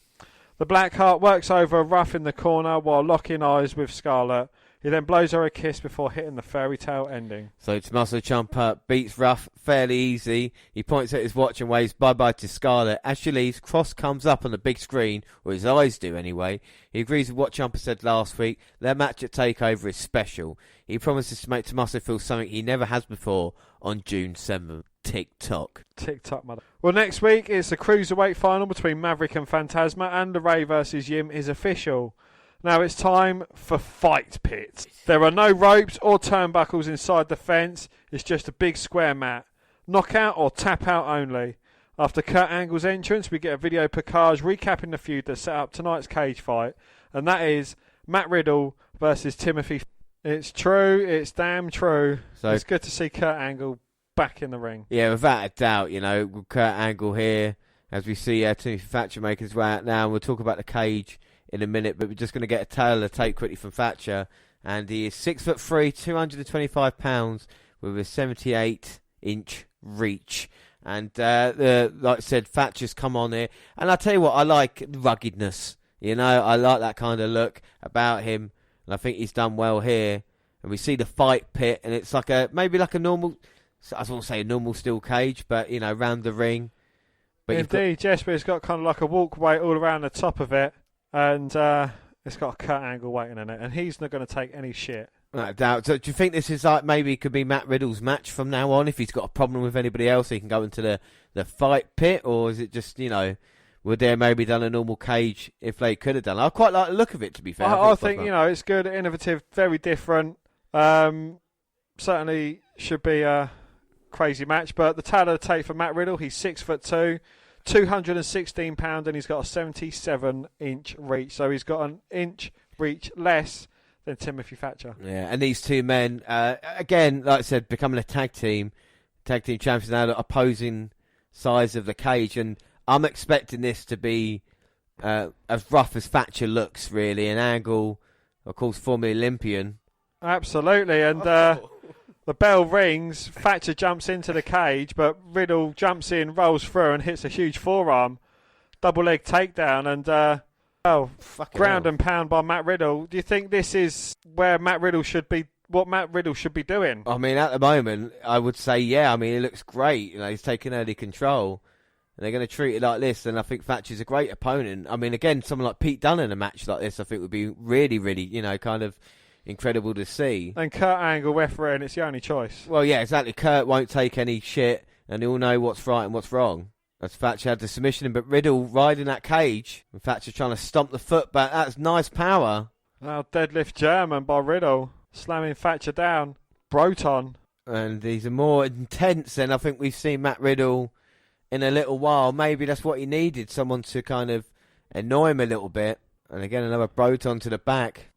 The Blackheart works over Ruff in the corner while locking eyes with Scarlett. He then blows her a kiss before hitting the fairy tale ending. So Tommaso Ciampa beats Ruff fairly easy. He points at his watch and waves bye-bye to Scarlett. As she leaves, Cross comes up on the big screen, or his eyes do anyway. He agrees with what Ciampa said last week. Their match at TakeOver is special. He promises to make Tommaso feel something he never has before on June 7th. TikTok, mother. Well, next week it's the Cruiserweight final between Maverick and Phantasma, and the Ray versus Yim is official. Now it's time for Fight Pit. There are no ropes or turnbuckles inside the fence. It's just a big square mat. Knockout or tap out only. After Kurt Angle's entrance, we get a video package recapping the feud that set up tonight's cage fight. And that is Matt Riddle versus Timothy. It's true. It's damn true. So it's good to see Kurt Angle back in the ring. Yeah, without a doubt, with Kurt Angle here, as we see Timothy Thatcher make his way out now. And we'll talk about the cage in a minute, but we're just going to get a Taylor tape quickly from Thatcher, and he is 6'3", 225 pounds with a 78-inch reach. And like I said, Thatcher's come on here, and I tell you what, I like ruggedness. I like that kind of look about him, and I think he's done well here. And we see the Fight Pit, and it's like maybe like a normal, I was going to say a normal steel cage, but round the ring. But indeed, Jesper, it's got kind of like a walkway all around the top of it. And it's got a Kurt Angle waiting in it, and he's not going to take any shit. No doubt. So do you think this is like maybe it could be Matt Riddle's match from now on? If he's got a problem with anybody else, he can go into the Fight Pit, or is it just would they maybe done a normal cage if they could have done? I quite like the look of it, to be fair. I think it's good, innovative, very different. Certainly should be a crazy match. But the Taylor tape for Matt Riddle, he's 6'2", £216 and he's got a 77-inch reach. So he's got an inch reach less than Timothy Thatcher. Yeah, and these two men, again, like I said, becoming a tag team champions now, opposing sides of the cage. And I'm expecting this to be as rough as Thatcher looks, really. An Angle, of course, formerly Olympian. Absolutely, and the bell rings, Thatcher jumps into the cage, but Riddle jumps in, rolls through and hits a huge forearm. Double leg takedown and ground and pound by Matt Riddle. Do you think this is where Matt Riddle should be, what Matt Riddle should be doing? I mean, at the moment, I would say, yeah. I mean, it looks great. You know, he's taking early control. And they're going to treat it like this, and I think Thatcher's a great opponent. I mean, again, someone like Pete Dunne in a match like this, I think would be really, really, you know, kind of incredible to see. And Kurt Angle refereeing, it's the only choice. Well, yeah, exactly. Kurt won't take any shit, and he'll know what's right and what's wrong. As Thatcher had the submission, but Riddle riding that cage, and Thatcher trying to stomp the foot back. That's nice power. Now deadlift German by Riddle, slamming Thatcher down. Broton. And these are more intense than I think we've seen Matt Riddle in a little while. Maybe that's what he needed, someone to kind of annoy him a little bit. And again, another Broton to the back.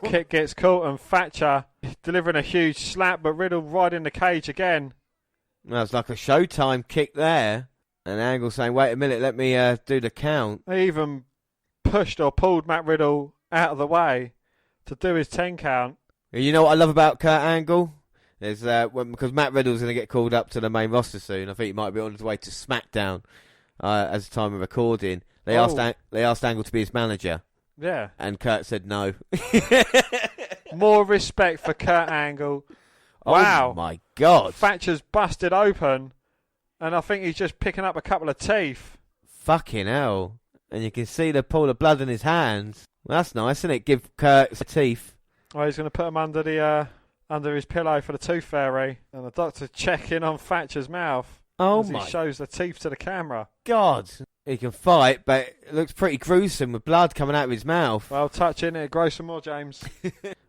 Kick gets caught and Thatcher delivering a huge slap, but Riddle riding the cage again. That was like a Showtime kick there. And Angle saying, wait a minute, let me do the count. They even pushed or pulled Matt Riddle out of the way to do his 10 count. You know what I love about Kurt Angle? Is because Matt Riddle's going to get called up to the main roster soon. I think he might be on his way to SmackDown as the time of recording. They asked Angle to be his manager. Yeah. And Kurt said no. More respect for Kurt Angle. Wow. Oh my God. Thatcher's busted open. And I think he's just picking up a couple of teeth. Fucking hell. And you can see the pool of blood in his hands. Well, that's nice, isn't it? Give Kurt some teeth. Oh, he's going to put them under the under his pillow for the tooth fairy. And the doctor checking on Thatcher's mouth. Oh as my. He shows the teeth to the camera. God. He can fight, but it looks pretty gruesome with blood coming out of his mouth. Well, touching it, grow some more, James.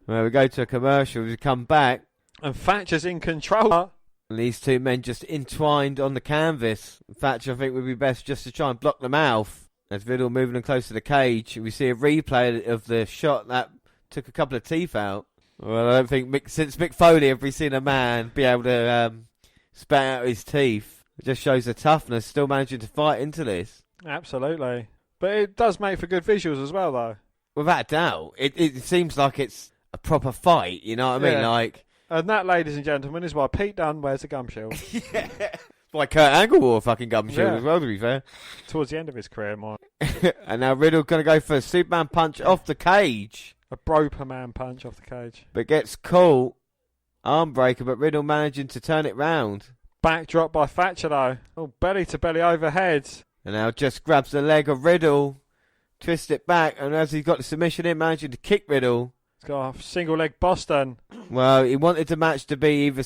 Well, we go to a commercial. We come back. And Thatcher's in control. And these two men just entwined on the canvas. Thatcher, I think, would be best just to try and block them mouth. As Riddle moving them close to the cage, we see a replay of the shot that took a couple of teeth out. Well, I don't think since Mick Foley have we seen a man be able to spat out his teeth. It just shows the toughness, still managing to fight into this. Absolutely. But it does make for good visuals as well, though. Without a doubt. It seems like it's a proper fight, you know what I mean? Like. And that, ladies and gentlemen, is why Pete Dunne wears a gum shield. Yeah. Why Kurt Angle wore a fucking gum shield as well, to be fair. Towards the end of his career, more. And now Riddle going to go for a Superman punch off the cage. A Broperman punch off the cage. But gets caught. Arm breaker, but Riddle managing to turn it round. Backdrop by Thatcher, though. Oh, belly to belly overhead. And now just grabs the leg of Riddle. Twists it back. And as he's got the submission in, managing to kick Riddle. He's got a single leg Boston. Well, he wanted the match to be either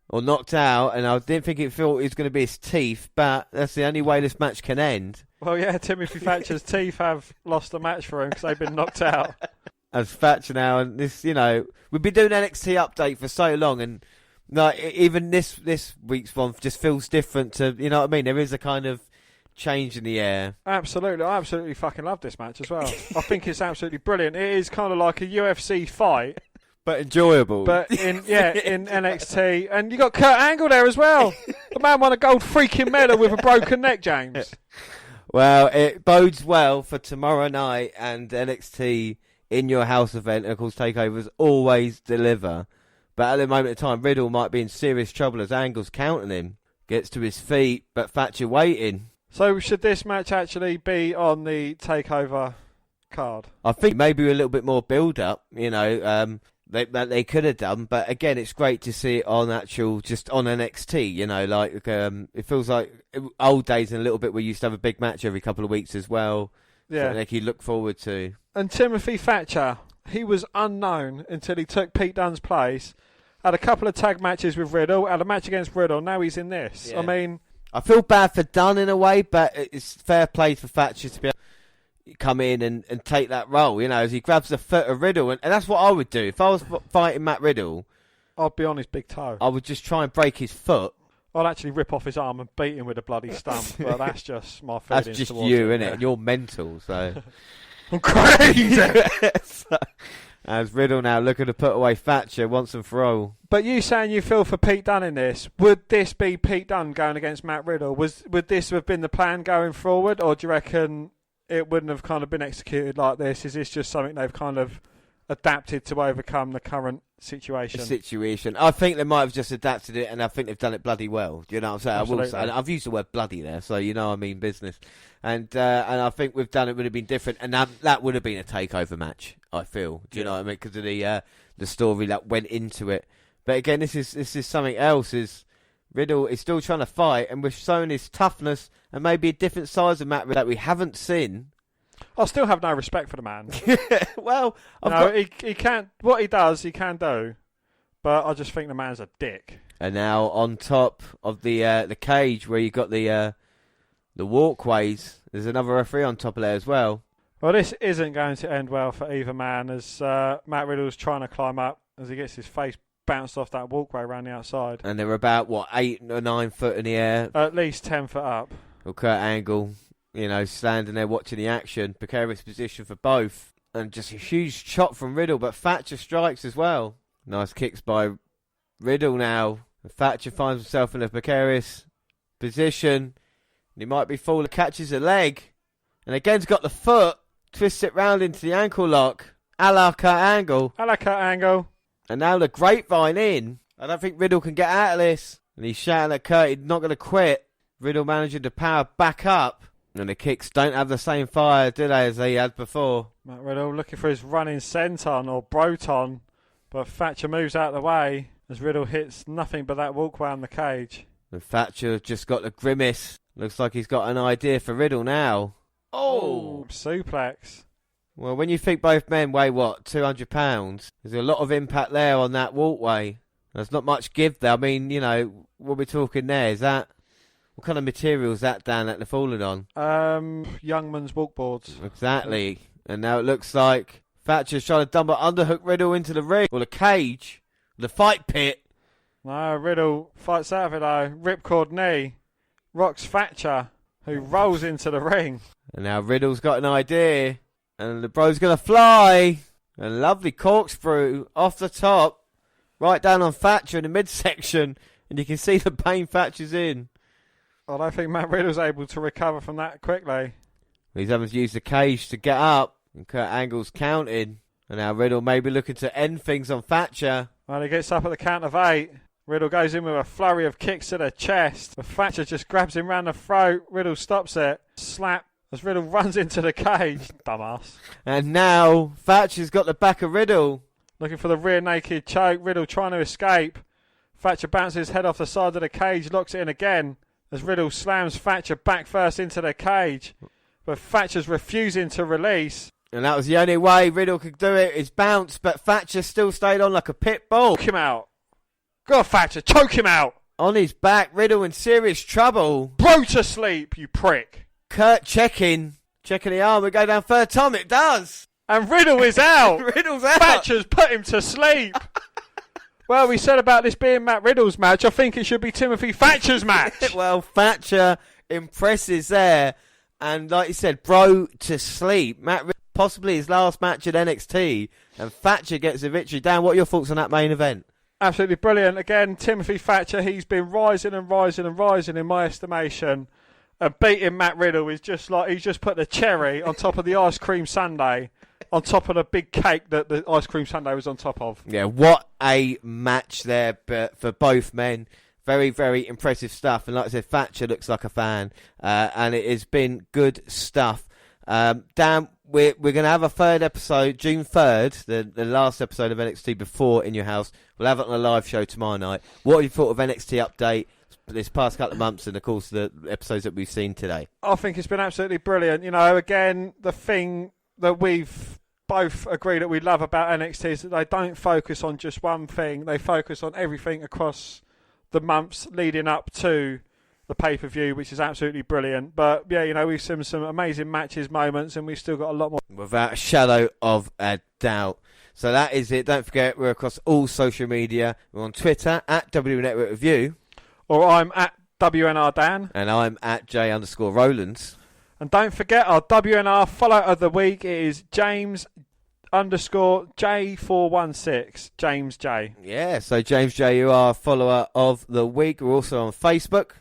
or knocked out, and I didn't think it felt it was going to be his teeth, but that's the only way this match can end. Well, yeah, Timothy Thatcher's teeth have lost the match for him because they've been knocked out. As Thatcher now, and this, you know, we've been doing NXT update for so long, and like even this week's one just feels different to, you know what I mean? There is a kind of change in the air. Absolutely. I absolutely fucking love this match as well. I think it's absolutely brilliant. It is kind of like a UFC fight. But enjoyable. But in NXT. And you got Kurt Angle there as well. The man won a gold freaking medal with a broken neck, James. Well, it bodes well for tomorrow night and NXT in your house event. And of course, takeovers always deliver. But at the moment of time, Riddle might be in serious trouble as Angle's counting him. Gets to his feet, but Thatcher waiting. So should this match actually be on the takeover card? I think maybe a little bit more build-up, you know, that they could have done. But again, it's great to see it on just on NXT, you know, like it feels like old days and a little bit where you used to have a big match every couple of weeks as well. Yeah. Something like you look forward to. And Timothy Thatcher, he was unknown until he took Pete Dunne's place. Had a couple of tag matches with Riddle, had a match against Riddle, now he's in this. Yeah. I mean, I feel bad for Dunne in a way, but it's fair play for Thatcher to be able to come in and take that role, you know, as he grabs the foot of Riddle. And that's what I would do. If I was fighting Matt Riddle, I'd be on his big toe. I would just try and break his foot. I'll actually rip off his arm and beat him with a bloody stump. But that's just my feelings. That's just towards you, it, innit? You're mental, so. I'm crazy! So, as Riddle now looking to put away Thatcher once and for all. But you saying you feel for Pete Dunne in this, would this be Pete Dunne going against Matt Riddle? Would this have been the plan going forward, or do you reckon it wouldn't have kind of been executed like this? Is this just something they've kind of adapted to overcome the current situation? I think they might have just adapted it, and I think they've done it bloody well. Do you know what I'm saying? Absolutely. I will say, and I've used the word bloody there, so you know I mean business. And I think we've done it would have been different, and that would have been a takeover match, I feel. Do you know what I mean? Because of the story that went into it. But again, this is something else. Is Riddle is still trying to fight, and we've shown his toughness and maybe a different size of Matt Riddle that we haven't seen. I still have no respect for the man. Well, he can't. What he does, he can do. But I just think the man's a dick. And now on top of the cage where you got the walkways, there's another referee on top of there as well. Well, this isn't going to end well for either man, as Matt Riddle's trying to climb up as he gets his face bounced off that walkway around the outside. And they're about 8 or 9 foot in the air. At least 10 foot up. Well, Kurt Angle, standing there watching the action, precarious position for both, and just a huge chop from Riddle, but Thatcher strikes as well. Nice kicks by Riddle now. And Thatcher finds himself in a precarious position. He might be falling, catches a leg, and again's got the foot, twists it round into the ankle lock, a la Kurt Angle. A la Kurt Angle. And now the grapevine in. I don't think Riddle can get out of this. And he's shouting at Kurt, he's not going to quit. Riddle managing to power back up. And the kicks don't have the same fire, do they, as they had before. Matt Riddle looking for his running senton or broton, but Thatcher moves out of the way as Riddle hits nothing but that walkway on the cage. And Thatcher just got the grimace. Looks like he's got an idea for Riddle now. Oh! Suplex. Well, when you think both men weigh, 200 pounds, there's a lot of impact there on that walkway. There's not much give there. I mean, what we're talking there, is that... What kind of material is that, Dan, that they're falling on? Youngman's walkboards. Exactly. And now it looks like Thatcher's trying to underhook Riddle into the ring. Or the cage. The fight pit. No, Riddle fights out of it though. Ripcord knee. Rocks Thatcher, who rolls into the ring. And now Riddle's got an idea. And the bro's going to fly. A lovely corkscrew off the top. Right down on Thatcher in the midsection. And you can see the pain Thatcher's in. I don't think Matt Riddle's able to recover from that quickly. He's having to use the cage to get up. And Kurt Angle's counting. And now Riddle may be looking to end things on Thatcher. Well, he gets up at the count of 8. Riddle goes in with a flurry of kicks to the chest. But Thatcher just grabs him round the throat. Riddle stops it. Slap as Riddle runs into the cage. Dumbass. And now Thatcher's got the back of Riddle. Looking for the rear naked choke. Riddle trying to escape. Thatcher bounces his head off the side of the cage. Locks it in again. As Riddle slams Thatcher back first into the cage. But Thatcher's refusing to release. And that was the only way Riddle could do it, is bounce. But Thatcher still stayed on like a pit bull. Choke him out. Go on, Thatcher. Choke him out. On his back, Riddle in serious trouble. Bro to sleep, you prick. Kurt checking the arm. We go down third time. It does. And Riddle is out. Riddle's out. Thatcher's put him to sleep. Well, we said about this being Matt Riddle's match. I think it should be Timothy Thatcher's match. Well, Thatcher impresses there. And like you said, bro to sleep. Matt Riddle, possibly his last match at NXT. And Thatcher gets a victory. Dan, what are your thoughts on that main event? Absolutely brilliant. Again, Timothy Thatcher, he's been rising and rising and rising in my estimation. And beating Matt Riddle is just like he's just put the cherry on top of the ice cream sundae. On top of the big cake that the ice cream sundae was on top of. Yeah, what a match there for both men. Very, very impressive stuff. And like I said, Thatcher looks like a fan. And it has been good stuff. Dan, we're going to have a third episode, June 3rd, the last episode of NXT before In Your House. We'll have it on a live show tomorrow night. What have you thought of NXT Update this past couple of months and, of course, the episodes that we've seen today? I think it's been absolutely brilliant. Again, the thing that we've both agree that we love about NXT is that they don't focus on just one thing. They focus on everything across the months leading up to the pay-per-view, which is absolutely brilliant. But, yeah, we've seen some amazing matches, moments, and we've still got a lot more. Without a shadow of a doubt. So that is it. Don't forget, we're across all social media. We're on Twitter, @WNRLIVE. Or I'm at WNR Dan. And I'm at J_Rowlands. And don't forget our WNR follow of the week is James_J416. James J. Yeah, so James J, you are a follower of the week. We're also on Facebook.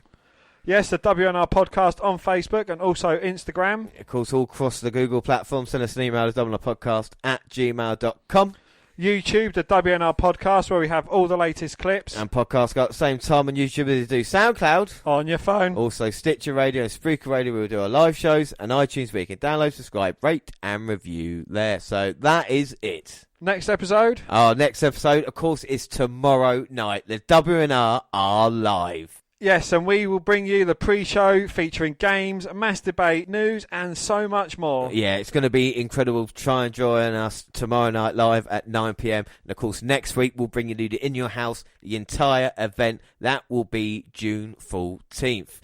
Yes, the WNR podcast on Facebook and also Instagram. Of course, all across the Google platform. Send us an email to WNRpodcast@gmail.com. YouTube, the WNR podcast, where we have all the latest clips. And podcasts go at the same time on YouTube as they do SoundCloud. On your phone. Also Stitcher Radio and Spreaker Radio, where we do our live shows. And iTunes, where you can download, subscribe, rate and review there. So that is it. Next episode? Our next episode, of course, is tomorrow night. The WNR are live. Yes, and we will bring you the pre-show featuring games, mass debate, news, and so much more. Yeah, it's going to be incredible. Try and join us tomorrow night live at 9 p.m. And, of course, next week we'll bring you to In Your House, the entire event. That will be June 14th.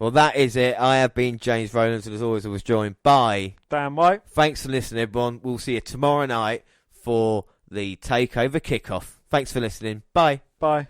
Well, that is it. I have been James Rowlands, and as always, I was joined by Dan White. Thanks for listening, everyone. We'll see you tomorrow night for the Takeover kickoff. Thanks for listening. Bye. Bye.